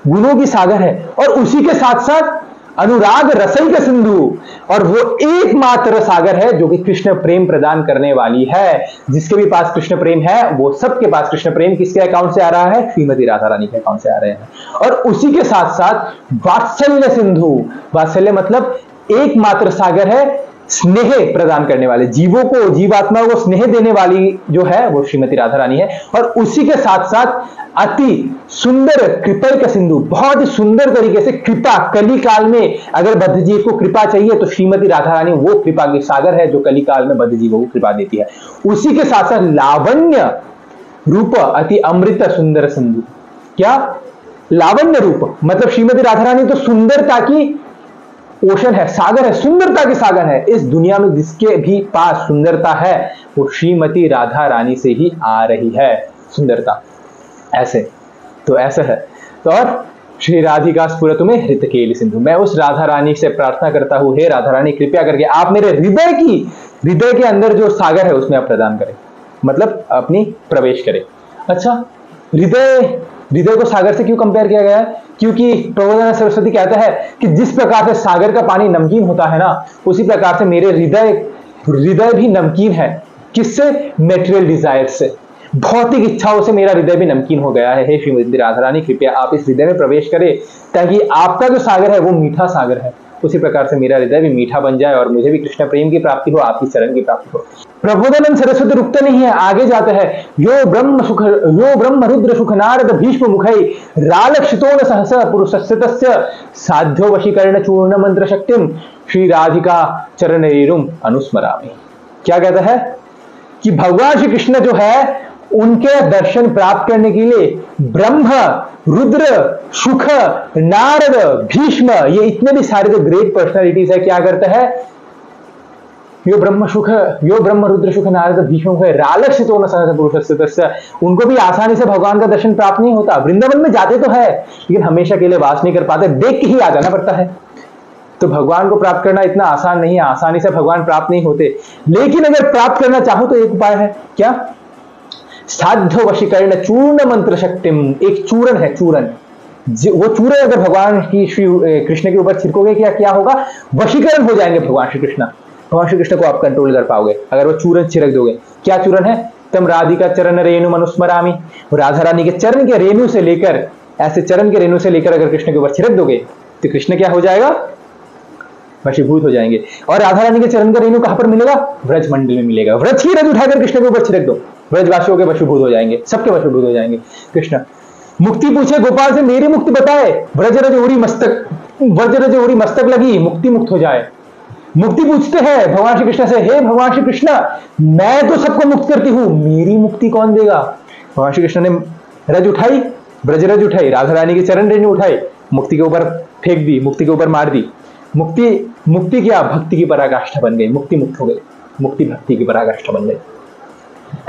गुणों की सागर है। और उसी के साथ साथ अनुराग रसई का सिंधु, और वो एकमात्र सागर है जो कि कृष्ण प्रेम प्रदान करने वाली है। जिसके भी पास कृष्ण प्रेम है, वो सबके पास कृष्ण प्रेम किसके अकाउंट से आ रहा है, श्रीमती राधा रानी के अकाउंट से आ रहे हैं। और उसी के साथ साथ वात्सल्य सिंधु, वात्सल्य मतलब एकमात्र सागर है, स्नेह प्रदान करने वाले, जीवों को, जीवात्माओं को स्नेह देने वाली जो है वो श्रीमती राधा रानी है। और उसी के साथ साथ अति सुंदर कृपा का सिंधु, बहुत ही सुंदर तरीके से कृपा, कली काल में अगर बद्ध जीव को कृपा चाहिए तो श्रीमती राधा रानी वो कृपा की सागर है जो कली काल में बद्ध जीवों को कृपा देती है। उसी के साथ साथ लावण्य रूप अति अमृत सुंदर सिंधु, क्या, लावण्य रूप मतलब श्रीमती राधा रानी तो सुंदरता की ओशन है, सागर है, सुंदरता की सागर है। इस दुनिया में जिसके भी पास सुंदरता है वो श्रीमती राधा रानी से ही आ रही है सुंदरता। ऐसे तो ऐसा है। तो और श्री राधिका स्फुरतु में हृतकेली सिंधु, मैं उस राधा रानी से प्रार्थना करता हूं, हे राधा रानी कृपया करके आप मेरे हृदय के अंदर जो सागर है उसमें आप प्रदान करें, मतलब अपनी प्रवेश करें। अच्छा, हृदय को सागर से क्यों कंपेयर किया गया है, क्योंकि प्रबोधानंद सरस्वती कहता है कि जिस प्रकार से सागर का पानी नमकीन होता है ना, उसी प्रकार से मेरे हृदय भी नमकीन है। किससे, मेटेरियल डिजायर से, भौतिक इच्छाओं से मेरा हृदय भी नमकीन हो गया है। हे श्रीमती राधा रानी कृपया आप इस हृदय में प्रवेश करें ताकि आपका जो सागर है वो मीठा सागर है, उसी प्रकार से मेरा हृदय भी मीठा बन जाए और मुझे भी कृष्ण प्रेम की प्राप्ति हो, आपकी चरण की प्राप्ति हो। प्रबोधानंद सरस्वती रुकते नहीं है, आगे जाते हैं। यो ब्रह्म रुद्र सुख नारद भीष्म मुखै रालक्षितोन सहस पुरुषस्य तस्य साध्यो वशीकर्ण चूर्ण मंत्र शक्तिम श्री राधिका चरण रेणुम अनुस्मरामि। क्या कहता है कि भगवान श्री कृष्ण जो है उनके दर्शन प्राप्त करने के लिए ब्रह्म, रुद्र, सुख, नारद, भीष्म, ये इतने भी सारे जो ग्रेट पर्सनालिटीज है क्या करते हैं, यो ब्रह्म रुद्र सुख नारद भीष्म मुखै रालक्षितो न सहस पुरुषस्य तस्य, उनको भी आसानी से भगवान का दर्शन प्राप्त नहीं होता। वृंदावन में जाते तो है लेकिन हमेशा के लिए वास नहीं कर पाते, देख के ही आ जाना पड़ता है। तो भगवान को प्राप्त करना इतना आसान नहीं है, आसानी से भगवान प्राप्त नहीं होते। लेकिन अगर प्राप्त करना चाहो तो एक उपाय है, क्या, साध्य वशीकरण चूर्ण मंत्र शक्तिम, एक चूर्ण है, चूर्ण, वो चूर्ण अगर भगवान की श्री कृष्ण के ऊपर छिड़कोगे क्या होगा, वशीकरण हो जाएंगे भगवान श्री कृष्ण। भगवान श्री कृष्ण को आप कंट्रोल कर पाओगे अगर वो चूर्ण छिड़क दोगे। क्या चूर्ण है, तम राधिका चरण रेणु अनुस्मरामि, राधा रानी के चरण के रेणु से लेकर, ऐसे चरण के रेणु से लेकर अगर कृष्ण के ऊपर छिड़क दोगे तो कृष्ण क्या हो जाएगा, वशीभूत हो जाएंगे। और राधा रानी के चरण का रेणु कहां पर मिलेगा, ब्रज मंडल में मिलेगा। व्रज ही रज उठाकर कृष्ण के ऊपर छिड़क दो, ब्रजवासियों के वशीभूत हो जाएंगे, सबके वशीभूत हो जाएंगे कृष्ण। मुक्ति पूछे गोपाल से, मेरी मुक्ति बताए, ब्रज रज उड़ी मस्तक लगी, मुक्ति मुक्त हो जाए। मुक्ति पूछते हैं भगवान श्री कृष्ण से, हे भगवान श्री कृष्ण, मैं तो सबको मुक्त करती हूं, मेरी मुक्ति कौन देगा। भगवान श्री कृष्ण ने रज उठाई, ब्रज रज उठाई, राधा रानी के चरण रेणु उठाई, मुक्ति के ऊपर फेंक दी, मुक्ति के ऊपर मार दी। मुक्ति क्या, भक्ति की पराकाष्ठा बन गई, मुक्ति मुक्त हो गई, मुक्ति भक्ति की पराकाष्ठा बन गई।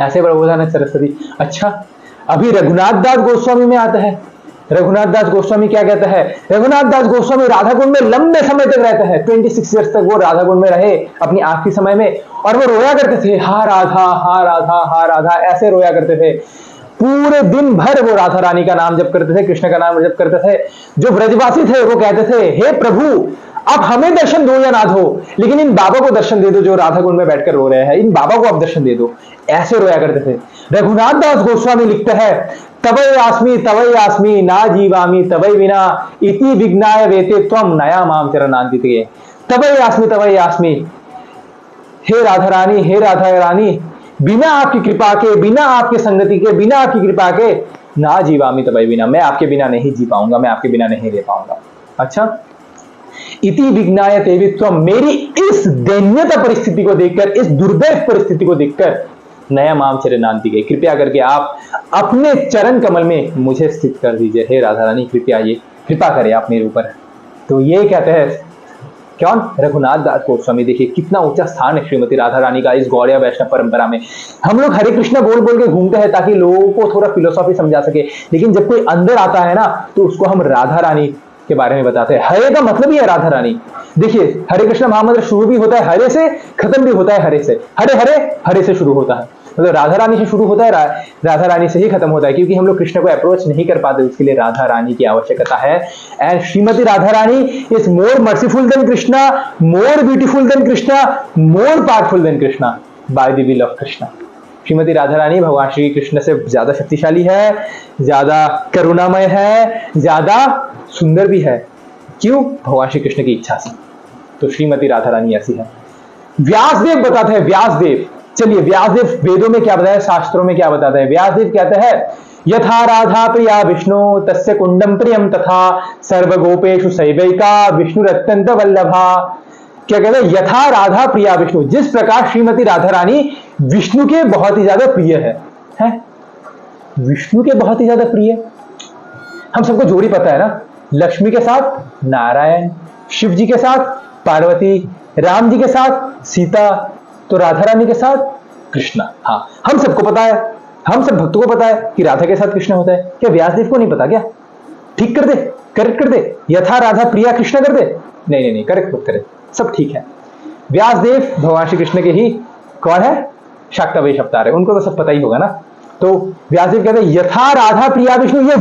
ऐसे प्रबोधानंद सरस्वती। अच्छा, अभी रघुनाथ दास गोस्वामी में आता है। रघुनाथ दास गोस्वामी क्या कहता है, रघुनाथ दास गोस्वामी राधा कुंड में लंबे समय तक रहता है, 26 ईयर्स तक वो राधा कुंड में रहे अपनी आखिरी समय में, और वो रोया करते थे, हा राधा हा राधा हा राधा, ऐसे रोया करते थे। पूरे दिन भर वो राधा रानी का नाम जप करते थे, कृष्ण का नाम जप करते थे। जो ब्रजवासी थे वो कहते थे, हे प्रभु आप हमें दर्शन दो या ना दो, लेकिन इन बाबा को दर्शन दे दो जो राधा कुंड में बैठकर रो रहे हैं, इन बाबा को आप दर्शन दे दो, ऐसे रोया करते थे। रघुनाथ दास गोस्वामी लिखते हैं, तवै आस्मी ना जीवामी तवै विना इति विघ्नाय वेते त्वम नया माम चरणान्तिके। तवै आस्मी, हे राधा रानी, हे राधा रानी, बिना आपकी कृपा के, बिना आपके संगति के, बिना आपकी कृपा के ना जीवामी तवै विना, मैं आपके बिना नहीं जी पाऊंगा, मैं आपके बिना नहीं रह पाऊंगा। अच्छा, इति विघ्नाय तेवित्वम, मेरी इस दैन्यता परिस्थिति को देखकर, इस दुर्दैव परिस्थिति को देखकर नया माम चरणान्तिके, कृपया करके आप अपने चरण कमल में मुझे स्थित कर दीजिए, हे राधा रानी कृपया ये कृपा करें आप मेरे ऊपर। तो ये कहते हैं कौन, रघुनाथ दास गोस्वामी। देखिए कितना ऊंचा स्थान है श्रीमती राधा रानी का इस गौड़िया वैष्णव परंपरा में। हम लोग हरे कृष्ण बोल बोल के घूमते हैं ताकि लोगों को थोड़ा फिलोसॉफी समझा सके, लेकिन जब कोई अंदर आता है ना तो उसको हम राधा रानी के बारे में बताते हैं। हरे का मतलब ही है राधा रानी। देखिए हरे कृष्ण महामंत्र शुरू भी होता है हरे से, खत्म भी होता है हरे से। हरे हरे हरे से शुरू होता है, मतलब राधा रानी से शुरू होता है, राधा रानी से ही खत्म होता है, क्योंकि हम लोग कृष्ण को अप्रोच नहीं कर पाते, उसके लिए राधा रानी की आवश्यकता है। And Shrimati Radha Rani is more merciful than Krishna, more beautiful than Krishna, more powerful than Krishna, by the will of Krishna. Shrimati Radha Rani भगवान श्री कृष्ण से ज्यादा शक्तिशाली है, ज्यादा करुणामय है, ज्यादा सुंदर भी है। क्यों? भगवान श्री कृष्ण की इच्छा से। तो श्रीमती राधा रानी ऐसी है। व्यासदेव बताते हैं, व्यासदेव, चलिए व्यासदेव वेदों में क्या बताया, शास्त्रों में क्या बताता है। व्यासदेव कहते हैं, यथा राधा प्रिया विष्णु तस्य कुंडम प्रियम तथा सर्वगोपेषु सैवैका विष्णु अत्यंत वल्लभा। क्या कहते हैं, यथा राधा प्रिया विष्णु, जिस प्रकार श्रीमती राधा रानी विष्णु के बहुत ही ज्यादा प्रिय है? विष्णु के बहुत ही ज्यादा प्रिय। हम सबको जोड़ी पता है ना, लक्ष्मी के साथ नारायण, शिव जी के साथ पार्वती, राम जी के साथ सीता, तो राधा रानी के साथ कृष्णा। हाँ, हम सबको पता है, हम सब भक्तों को पता है कि राधा के साथ कृष्ण होता है। क्या व्यासदेव को नहीं पता क्या? ठीक कर दे, करेक्ट कर दे, यथा राधा प्रिया कृष्ण कर दे। नहीं नहीं, करेक्ट मत करे, सब ठीक है। व्यासदेव भगवान श्री कृष्ण के ही कौन है, शाक्तावैश अवतार है, उनको तो सब पता ही होगा ना। तो व्यासदेव कहते हैं, यथा राधा प्रिया विष्णु, ये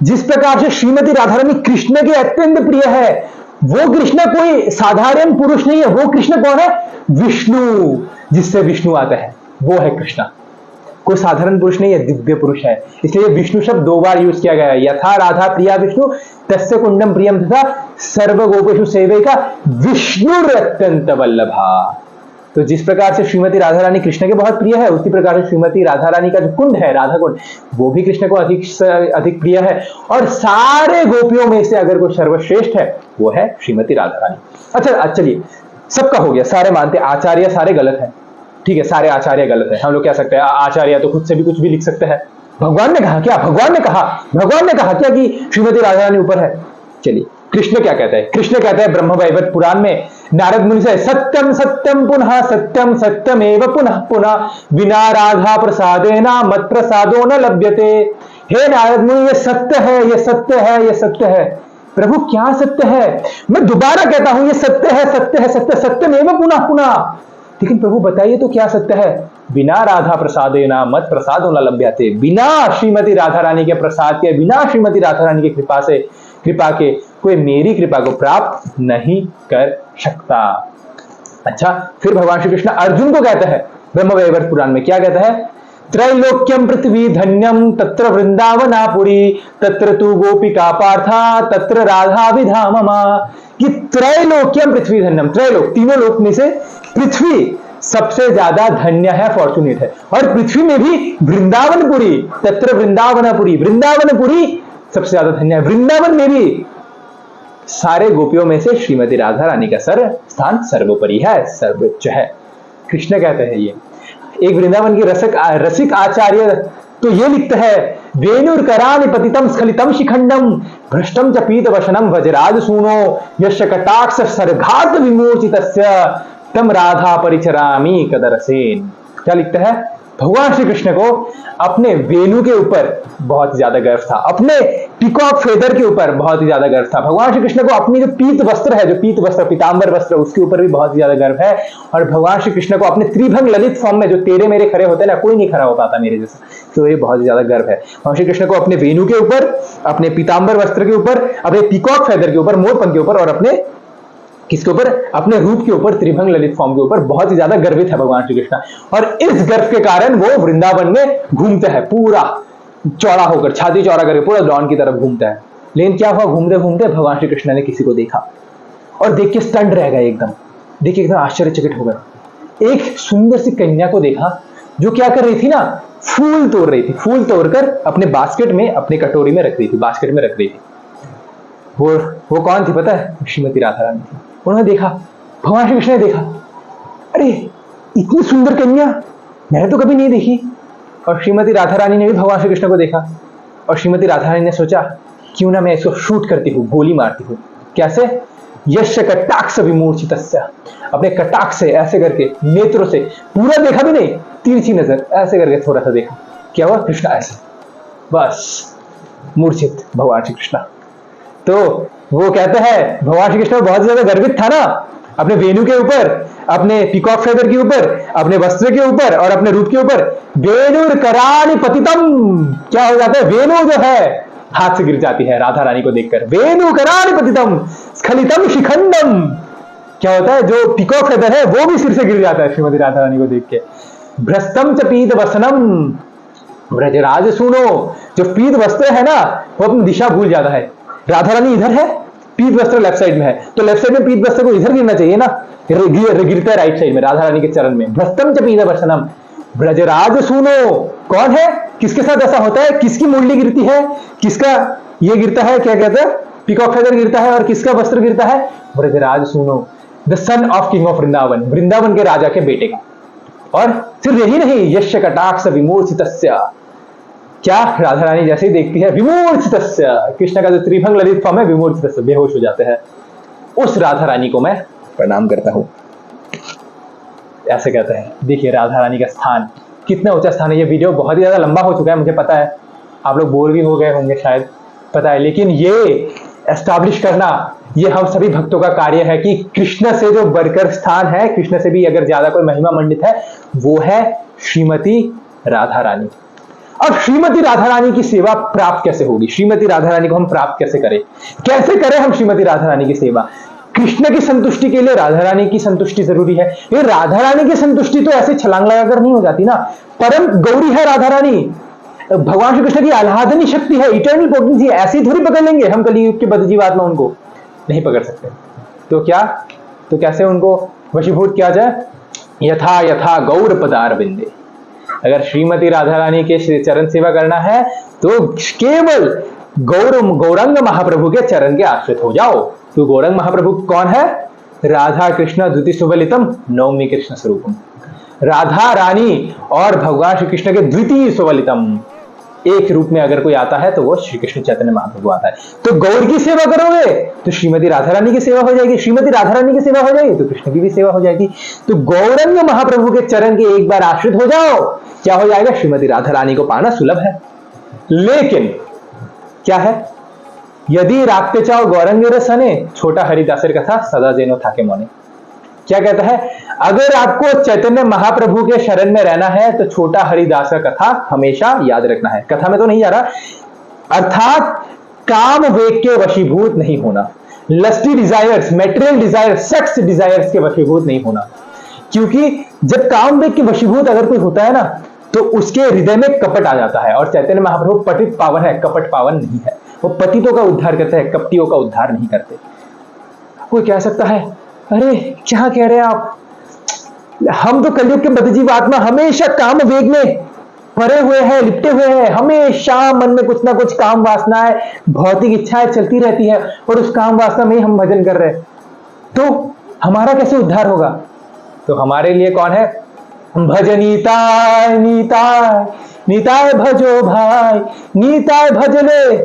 जिस प्रकार से श्रीमती राधा रानी कृष्ण के अत्यंत प्रिय है, वो कृष्ण कोई साधारण पुरुष नहीं है, वो कृष्ण कौन है, विष्णु, जिससे विष्णु आता है वो है कृष्ण। कोई साधारण पुरुष नहीं है, दिव्य पुरुष है। इसलिए विष्णु शब्द 2 बार यूज किया गया है, यथा राधा प्रिया विष्णु तस्य कुंडम प्रियम तथा सर्व गोपेषु सेवैका विष्णु अत्यंत वल्लभा। तो जिस प्रकार से श्रीमती राधा रानी कृष्ण के बहुत प्रिय है, उसी प्रकार से श्रीमती राधा रानी का जो कुंड है, राधा कुंड, वो भी कृष्ण को अधिक से अधिक प्रिय है। और सारे गोपियों में से अगर कोई सर्वश्रेष्ठ है वो है श्रीमती राधा रानी। अच्छा चलिए, सबका हो गया, सारे मानते आचार्य सारे गलत है, ठीक है, सारे आचार्य गलत है। हम लोग कह सकते हैं आचार्य तो खुद से भी कुछ भी लिख सकते हैं। भगवान ने कहा क्या? भगवान ने कहा क्या कि श्रीमती राधा रानी ऊपर है? चलिए कृष्ण क्या कहता है? कृष्ण कहता है ब्रह्म वैवर्त पुराण में नारद मुनि से, सत्यम सत्यम पुनः सत्यम सत्यम एव पुनः पुनः विना राधा प्रसादेना मत प्रसादो न लभ्यते। हे नारद मुनि, ये सत्य है, ये सत्य है, ये सत्य है। प्रभु क्या सत्य है? मैं दोबारा कहता हूं, ये सत्य है, सत्य है, सत्य, सत्यम एव पुनः पुनः। लेकिन प्रभु बताइए तो क्या सत्य है? बिना राधा प्रसादेना मत प्रसादो न लभ्यते। बिना श्रीमती राधा रानी के प्रसाद के, बिना श्रीमती राधा रानी की कृपा के कोई मेरी कृपा को प्राप्त नहीं कर सकता। अच्छा, फिर भगवान श्री कृष्ण अर्जुन को कहता है ब्रह्म वैवर्त पुराण में, क्या कहता है? त्रैलोक्यम पृथ्वी धन्यम तत्र वृंदावनापुरी तत्र तू गोपिका पार्था तत्र राधा विधाममा। कि त्रैलोक्यम पृथ्वी धन्यम, त्रैलोक तीनों लोक में से पृथ्वी सबसे ज्यादा धन्य है, फॉर्चुनेट है। और पृथ्वी में भी वृंदावनपुरी, तत्र वृंदावनपुरी, वृंदावनपुरी सबसे ज्यादा धन्य है। वृंदावन में भी सारे गोपियों में से श्रीमती राधा रानी का स्थान सर्वोपरि है, सर्वोच्च है। कृष्ण कहते हैं ये। एक वृंदावन के रसिक आचार्य तो ये लिखता है, वेणुर्कराणि पतितम स्खलितम शिखंडम भ्रष्टम च पीत वशनम वज्राज सूनो यश कटाक्ष सर्घात विमोचितस्य तम राधा परिचरामी कदरसेन। क्या लिखता है? भगवान श्री कृष्ण को अपने वेणु के ऊपर बहुत ही ज्यादा गर्व था, अपने पीकॉक फेदर के ऊपर बहुत ही ज्यादा गर्व था। भगवान श्री कृष्ण को अपनी जो पीत वस्त्र है, जो पीत वस्त्र पीतांबर वस्त्र, उसके ऊपर भी बहुत ही ज्यादा गर्व है। और भगवान श्री कृष्ण को अपने त्रिभंग ललित फॉर्म में जो तेरे मेरे खड़े होते हैं ना, कोई नहीं खड़ा हो पाता मेरे जैसा, तो ये बहुत ही ज्यादा गर्व है। भगवान श्री कृष्ण को अपने वेणु के ऊपर, अपने पीतांबर वस्त्र के ऊपर, अपने पीकॉक फेदर के ऊपर, मोरपंख के ऊपर और अपने किसके ऊपर? अपने रूप के ऊपर, त्रिभंग ललित फॉर्म के ऊपर बहुत ही ज्यादा गर्वित है भगवान श्री कृष्ण। और इस गर्व के कारण वो वृंदावन में घूमते हैं, पूरा चौड़ा होकर, छाती चौड़ा करके पूरा लॉन की तरफ घूमता है। लेकिन क्या हुआ? घूमते घूमते भगवान श्री कृष्ण ने किसी को देखा और देख के स्टंड रह गए एकदम, देखिए एकदम आश्चर्यचकित हो गए। एक सुंदर सी कन्या को देखा जो क्या कर रही थी ना, फूल तोड़ रही थी। फूल तोड़कर अपने बास्केट में, अपने कटोरी में रख रही थी, बास्केट में रख रही थी। वो कौन थी पता है? श्रीमती राधा रानी थी। उन्होंने देखा, भगवान श्री कृष्ण ने देखा, अरे इतनी सुंदर कन्या मैंने तो कभी नहीं देखी। और श्रीमती राधा रानी ने भी भगवान श्री कृष्ण को देखा और श्रीमती राधा रानी ने सोचा, क्यों ना मैं इसको शूट करती हूँ, गोली मारती हूँ। कैसे? यश कटाक्ष विमूर्छितस्य, अपने कटाक्ष से ऐसे करके, नेत्रों से, पूरा देखा भी नहीं, तिरछी नजर ऐसे करके थोड़ा सा देखा। क्या हुआ? कृष्ण ऐसे बस मूर्छित, भगवान श्री कृष्ण। तो वो कहते हैं भगवान श्री कृष्ण बहुत ज्यादा गर्वित था ना, अपने वेणु के ऊपर, अपने पीकॉक फेदर के ऊपर, अपने वस्त्र के ऊपर और अपने रूप के ऊपर। वेणुर्कराणि पतितम, क्या हो जाता है? वेणु जो है हाथ से गिर जाती है राधा रानी को देखकर। वेणुर्कराणि पतितम स्खलितम शिखंडम, क्या होता है? जो पीकॉक फेदर है वो भी सिर से गिर जाता है श्रीमती राधा रानी को देख के। भ्रष्टम च पीत वसनम ब्रजराज सुनो, जो पीत वस्त्र है ना वो अपनी दिशा भूल जाता है। राधा रानी इधर है, पीत वस्त्र लेफ्ट साइड में है, तो लेफ्ट साइड में पीत वस्त्र को इधर गिरना चाहिए ना, गिरता है राइट साइड में राधा रानी के चरण में। भ्रष्टम च पीत वसनम ब्रजराज सुनो, कौन है? किसके साथ ऐसा होता है? किसकी मुरली गिरती है? किसका ये गिरता है? क्या कहते हैं? पीकॉक फेदर गिरता है। और किसका वस्त्र गिरता है? ब्रजराज सुनो, the son of king of Vrindavan, Vrindavan के राजा के बेटे का। और सिर्फ यही नहीं, यश कटाक्ष विमूर्छितस्य, क्या राधा रानी जैसे ही देखती है, विमूर्छितस्य, कृष्ण का जो त्रिभंग ललित फॉर्म है, विमूर्छितस्य, बेहोश हो जाते हैं। उस राधा रानी को मैं प्रणाम करता हूं, ऐसे कहते हैं। देखिए राधा रानी का स्थान कितना ऊंचा स्थान है। ये वीडियो बहुत ही ज्यादा लंबा हो चुका है, मुझे पता है, आप लोग बोर भी हो गए होंगे शायद, पता है, लेकिन ये एस्टैब्लिश करना ये हम सभी भक्तों का कार्य है कि कृष्ण से जो बढ़कर स्थान है, कृष्ण से भी अगर ज्यादा कोई महिमा मंडित है, वो है श्रीमती राधा रानी। अब श्रीमती राधा रानी की सेवा प्राप्त कैसे होगी? श्रीमती राधा रानी को हम प्राप्त कैसे करें? कैसे करें हम श्रीमती राधा रानी की सेवा? कृष्ण की संतुष्टि के लिए राधा रानी की संतुष्टि जरूरी है। ये राधा रानी की संतुष्टि तो ऐसे छलांग लगाकर नहीं हो जाती ना, परम गौरी है राधा रानी, भगवान श्री कृष्ण की आह्लादनी शक्ति है, इटर्नल पोटेंसी है। ऐसी थोड़ी पकड़ लेंगे हम कलियुग के बदजीवात्मा, उनको नहीं पकड़ सकते। तो क्या, तो कैसे उनको वशीभूत किया जाए? यथा यथा गौर पदार बिंदे, अगर श्रीमती राधा रानी के चरण सेवा करना है तो केवल गौरंग महाप्रभु के चरण के आश्रित हो जाओ। तो गौरंग महाप्रभु कौन है? राधा कृष्ण द्वितीय सुवलितम नवमी कृष्ण स्वरूपम, राधा रानी और भगवान श्री कृष्ण के द्वितीय सुवलितम एक रूप में अगर कोई आता है तो वो श्री कृष्ण चैतन्य महाप्रभु आता है। तो गौर की सेवा करोगे तो श्रीमती राधा रानी की सेवा हो जाएगी, श्रीमती राधा रानी की सेवा हो जाएगी तो कृष्ण की भी सेवा हो जाएगी। तो गौरंग महाप्रभु के चरण के एक बार आश्रित हो जाओ, क्या हो जाएगा? श्रीमती राधा रानी को पाना सुलभ है। लेकिन क्या है? यदि राखते चाहो गौरंग रसने, छोटा हरिदासर कथा सदा जेनो थाके मोने। क्या कहता है? अगर आपको चैतन्य महाप्रभु के शरण में रहना है तो छोटा हरिदास का कथा हमेशा याद रखना है। कथा में तो नहीं जा रहा, अर्थात काम वेग के वशीभूत नहीं होना, lusty desires, material desires, sex desires के वशीभूत नहीं होना। क्योंकि जब काम वेग के वशीभूत अगर कोई होता है ना, तो उसके हृदय में कपट आ जाता है। और चैतन्य महाप्रभु पतित पावन है, कपट पावन नहीं है। वो पतितों का उद्धार करते हैं, कपटियों का उद्धार नहीं करते। कोई कह सकता है, अरे क्या कह रहे हैं आप, हम तो कलयुग के बद्धजीव आत्मा हमेशा काम वेग में भरे हुए हैं, लिपटे हुए हैं, हमेशा मन में कुछ ना कुछ काम वासनाएं, भौतिक इच्छाएं चलती रहती है, और उस काम वासना में ही हम भजन कर रहे हैं, तो हमारा कैसे उद्धार होगा? तो हमारे लिए कौन है? भज नीताय नीताय, नीताय भजो भाई, नीताय भजले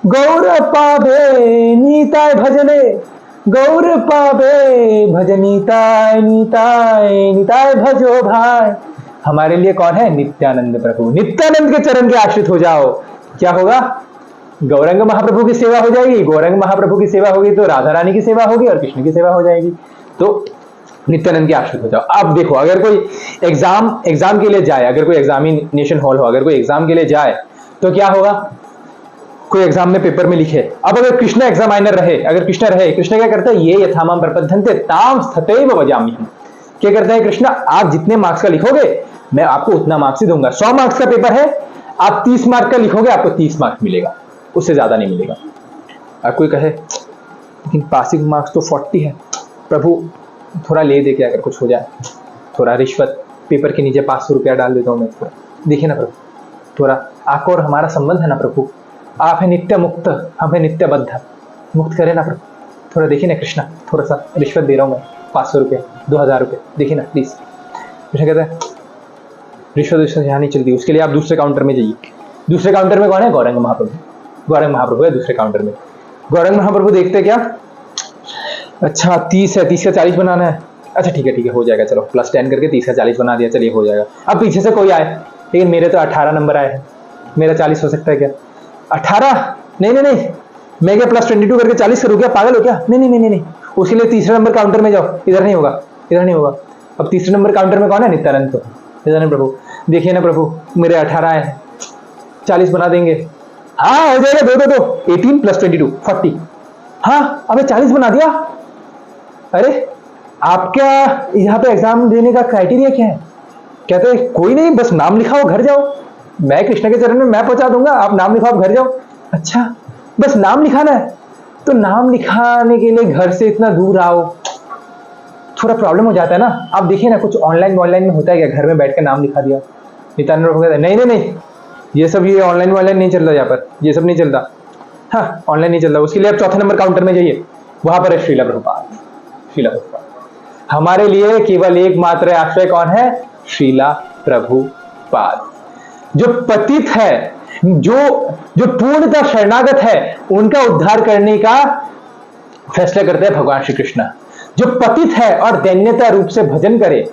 गौर पावे, नीताय भजले गौर पावे, भज नीताय नीताय, नीताय भजो भाई। हमारे लिए कौन है? नित्यानंद प्रभु। नित्यानंद के चरण के आश्रित हो जाओ, क्या होगा? गौरंग महाप्रभु की सेवा हो जाएगी, गौरंग महाप्रभु की सेवा होगी तो राधा रानी की सेवा होगी और कृष्ण की सेवा हो जाएगी। तो नित्यानंद के आश्रित हो जाओ। अब देखो, अगर कोई एग्जाम के लिए जाए, अगर कोई एग्जामिनेशन हॉल हो, अगर कोई एग्जाम के लिए जाए तो क्या होगा? कोई एग्जाम में पेपर में लिखे, अब अगर कृष्ण एग्जामिनर रहे, अगर कृष्ण रहे, कृष्ण क्या करता है? ये यथामाम प्रपद्यन्ते ताम स्थतैव वजाम्यहम्। क्या करता है कृष्ण? आप जितने मार्क्स का लिखोगे मैं आपको उतना मार्क्स ही दूंगा। 100 मार्क्स का पेपर है, आप 30 मार्क्स का लिखोगे, आपको 30 मार्क्स मिलेगा, उससे ज्यादा नहीं मिलेगा। अब कोई कहे लेकिन पासिंग मार्क्स तो 40 है, प्रभु थोड़ा ले दे के अगर कुछ हो जाए, थोड़ा रिश्वत, पेपर के नीचे 500 रुपया डाल देता हूँ मैं, थोड़ा देखिए ना प्रभु, थोड़ा आपको और हमारा संबंध है ना प्रभु, आप है नित्य मुक्त, हम है नित्य बद्ध, मुक्त करे ना प्रभु, थोड़ा देखिए ना कृष्णा, थोड़ा सा रिश्वत दे रहा हूँ मैं, 500 रुपया, 2000 रुपये, देखिए ना प्लीज। कृष्ण कहता है रिश्वत यहाँ नहीं चलती, उसके लिए आप दूसरे काउंटर में जाइए। दूसरे काउंटर में कौन है? गौरंग महाप्रभु। गौरंग महाप्रभु है दूसरे काउंटर में। गौरंग महाप्रभु देखते क्या, अच्छा 30 है, 30 का 40 बनाना है, अच्छा ठीक है हो जाएगा, चलो +10 करके 30 का 40 बना दिया, चलिए हो जाएगा। अब पीछे से कोई आए, लेकिन मेरे तो 18 नंबर आए हैं, मेरा 40 हो सकता है क्या? 18? नहीं, मैं क्या +22 करके 40 करूँ क्या? पागल हो क्या? नहीं, उसके लिए तीसरे नंबर काउंटर में जाओ, इधर नहीं होगा। अब तीसरे नंबर काउंटर में कौन है? नित्यानंद नित्यानंद प्रभु। देखिए ना प्रभु, मेरे 18 आए हैं, 40 बना देंगे? हाँ हो जाएगा, दो 18 + 22 40। हाँ अबे 40 बना दिया। अरे आपका यहाँ पे एग्जाम देने का क्राइटेरिया क्या है? कहते हैं कोई नहीं, बस नाम लिखाओ घर जाओ, मैं कृष्ण के चरण में मैं पहुंचा दूंगा, आप नाम लिखाओ घर जाओ। अच्छा बस नाम लिखाना है, तो नाम लिखाने के लिए घर से इतना दूर आओ, थोड़ा प्रॉब्लम हो जाता है ना। आप देखिए ना कुछ ऑनलाइन में होता है क्या? घर में बैठ के नाम लिखा दिया। नित्यानंद प्रभु कहता है नहीं, ये ऑनलाइन नहीं चल रहा, यहाँ पर ये सब नहीं चलता। हाँ ऑनलाइन नहीं चल रहा, उसके लिए आप चौथे नंबर काउंटर में जाइए, वहां पर है श्रीला प्रभुपाद। हमारे लिए केवल एकमात्र आश्रय कौन है? श्रीला प्रभुपाद। जो पतित है, जो पूर्णतः शरणागत है, उनका उद्धार करने का फैसला करते हैं भगवान श्री कृष्ण। जो पतित है और दैन्यता रूप से भजन करे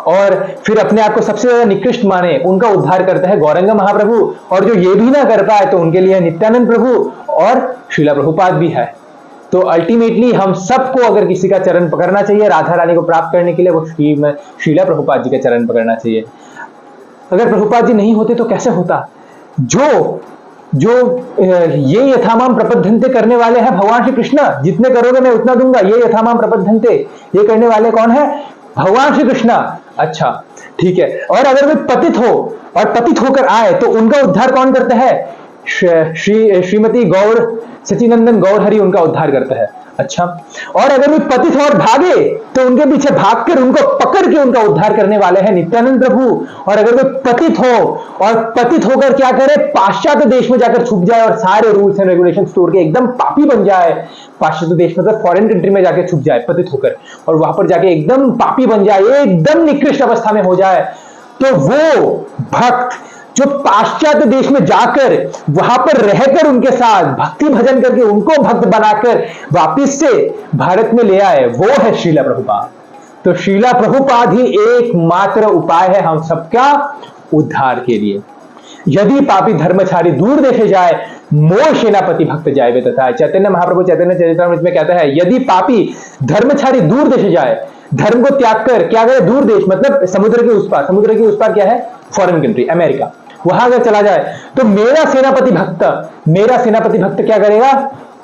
और फिर अपने आप को सबसे ज्यादा निकृष्ट माने, उनका उद्धार करता है गौरंग महाप्रभु। और जो ये भी ना कर पाए तो उनके लिए नित्यानंद प्रभु और श्रीला प्रभुपाद भी है। तो अल्टीमेटली हम सबको अगर किसी का चरण पकड़ना चाहिए राधा रानी को प्राप्त करने के लिए, वो श्रीला प्रभुपाद जी का चरण पकड़ना चाहिए। अगर प्रभुपाद जी नहीं होते तो कैसे होता? जो ये यथामाम प्रपद्यन्ते करने वाले हैं भगवान श्री कृष्ण, जितने करोगे मैं उतना दूंगा, ये यथामाम प्रपद्यन्ते, ये करने वाले कौन है? भगवान श्री कृष्ण। अच्छा ठीक है, और अगर वे पतित हो और पतित होकर आए तो उनका उद्धार कौन करता है? श्रीमती गौर सचिनंदन गौर हरि उनका उद्धार करता है। अच्छा, और अगर वे पतित हो और भागे तो उनके पीछे भागकर उनको पकड़ के उनका उद्धार करने वाले हैं नित्यानंद प्रभु। और अगर वे पतित हो और पतित होकर क्या करे? पाश्चात्य देश में जाकर छुप जाए और सारे रूल्स एंड रेगुलेशन तोड़ के एकदम पापी बन जाए। पाश्चात्य देश मतलब फॉरेन कंट्री में जाके छुप जाए पतित होकर, और वहां पर जाके एकदम पापी बन जाए, एकदम निकृष्ट अवस्था में हो जाए, तो वो भक्त जो पाश्चात्य देश में जाकर वहां पर रहकर उनके साथ भक्ति भजन करके उनको भक्त बनाकर वापिस से भारत में ले आए, वो है श्रीला प्रभुपाद। तो श्रीला प्रभुपाद ही एकमात्र उपाय है हम सबका उद्धार के लिए। यदि पापी धर्मचारी दूर देशे जाए, मोर सेनापति भक्त जाए वे तथा। चैतन्य महाप्रभु चैतन्य चरितामृत में कहता है, यदि पापी धर्मचारी दूर देशे जाए, धर्म को त्याग कर क्या करे? दूर देश मतलब समुद्र के उस पार। समुद्र के उस पार क्या है? Foreign country, America. वहां अगर चला जाए तो मेरा सेनापति भक्त क्या करेगा?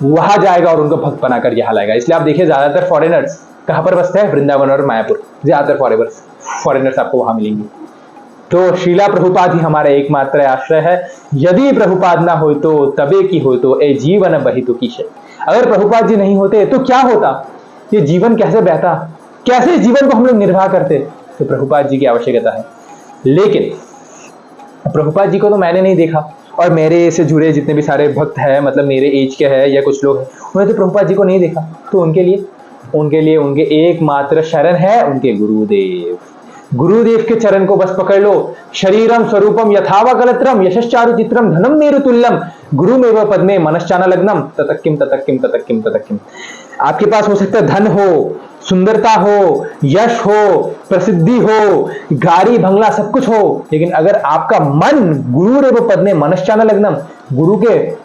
वहां जाएगा और उनको भक्त बनाकर यहां लाएगा। इसलिए आप देखिए ज्यादातर फॉरेनर्स कहां पर बसते हैं? वृंदावन और मायापुर। ज्यादातर फॉरेनर्स आपको वहां मिलेंगे। तो श्रीला प्रभुपाद ही हमारा एकमात्र आश्रय है। यदि प्रभुपाद ना हो तो तबे की हो तो ए जीवन बहितु की शे। अगर प्रभुपाद जी नहीं होते तो क्या होता, ये जीवन कैसे बहता, कैसे जीवन को हम लोग निर्वाह करते। तो प्रभुपाद जी की आवश्यकता है। लेकिन प्रभुपाद जी को तो मैंने नहीं देखा, और मेरे से जुड़े जितने भी सारे भक्त हैं, मतलब मेरे एज के हैं या कुछ लोग हैं, उन्होंने तो प्रभुपाद जी को नहीं देखा। तो उनके लिए उनके एकमात्र शरण है उनके गुरुदेव। गुरुदेव के चरण को बस पकड़ लो। शरीरम स्वरूपम यथावा कलत्रम यशश्चारु चित्रम धनम मेरु तुल्यम गुरुमेव पद्मे मनश्चाना लग्नम ततक्किम ततक्किम ततक्किम ततक्किम। आपके पास हो सकता है धन हो, सुंदरता हो, यश हो, प्रसिद्धि हो, गाड़ी बंगला सब कुछ हो, लेकिन अगर आपका मन गुरुरेव पद्मे मनश्चाना लग्नम, गुरु के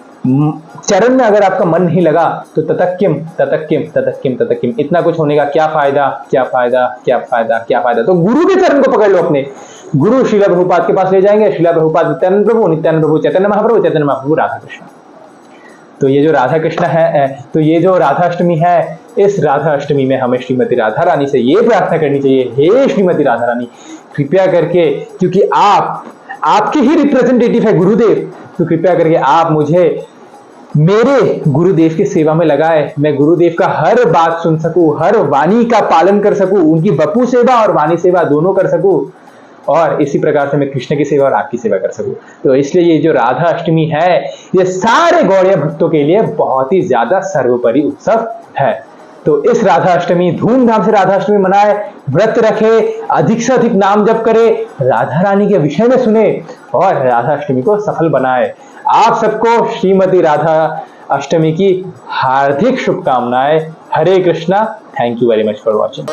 चरण में अगर आपका मन नहीं लगा तो ततक्किम ततक्किम ततक्किम ततक्किम, इतना कुछ होने का क्या फायदा, क्या फायदा, क्या फायदा, क्या फायदा। तो गुरु के चरण को पकड़ लो अपने। गुरु श्रीला प्रभुपाद के पास ले जाएंगे। श्रीला प्रभुपाद नित्यानंद प्रभु चैतन्य महाप्रभु राधा कृष्ण। तो ये जो राधा कृष्ण है, तो ये जो राधाष्टमी है, इस राधाष्टमी में हमें श्रीमती राधा रानी से ये प्रार्थना करनी चाहिए, हे श्रीमती राधा रानी कृपया करके, क्योंकि आपके ही रिप्रेजेंटेटिव है गुरुदेव, तो कृपया करके आप मुझे मेरे गुरुदेव की सेवा में लगाए। मैं गुरुदेव का हर बात सुन सकूं, हर वाणी का पालन कर सकूं, उनकी बपू सेवा और वाणी सेवा दोनों कर सकूं, और इसी प्रकार से मैं कृष्ण की सेवा और आपकी सेवा कर सकूं। तो इसलिए ये जो राधा अष्टमी है, ये सारे गौड़िया भक्तों के लिए बहुत ही ज्यादा सर्वोपरि उत्सव है। तो इस राधा अष्टमी धूमधाम से राधा अष्टमी मनाए, व्रत रखे, अधिक से अधिक नाम जप करे, राधा रानी के विषय में सुने और राधा अष्टमी को सफल बनाए। आप सबको श्रीमती राधा अष्टमी की हार्दिक शुभकामनाएं। Hare Krishna. Thank you very much for watching.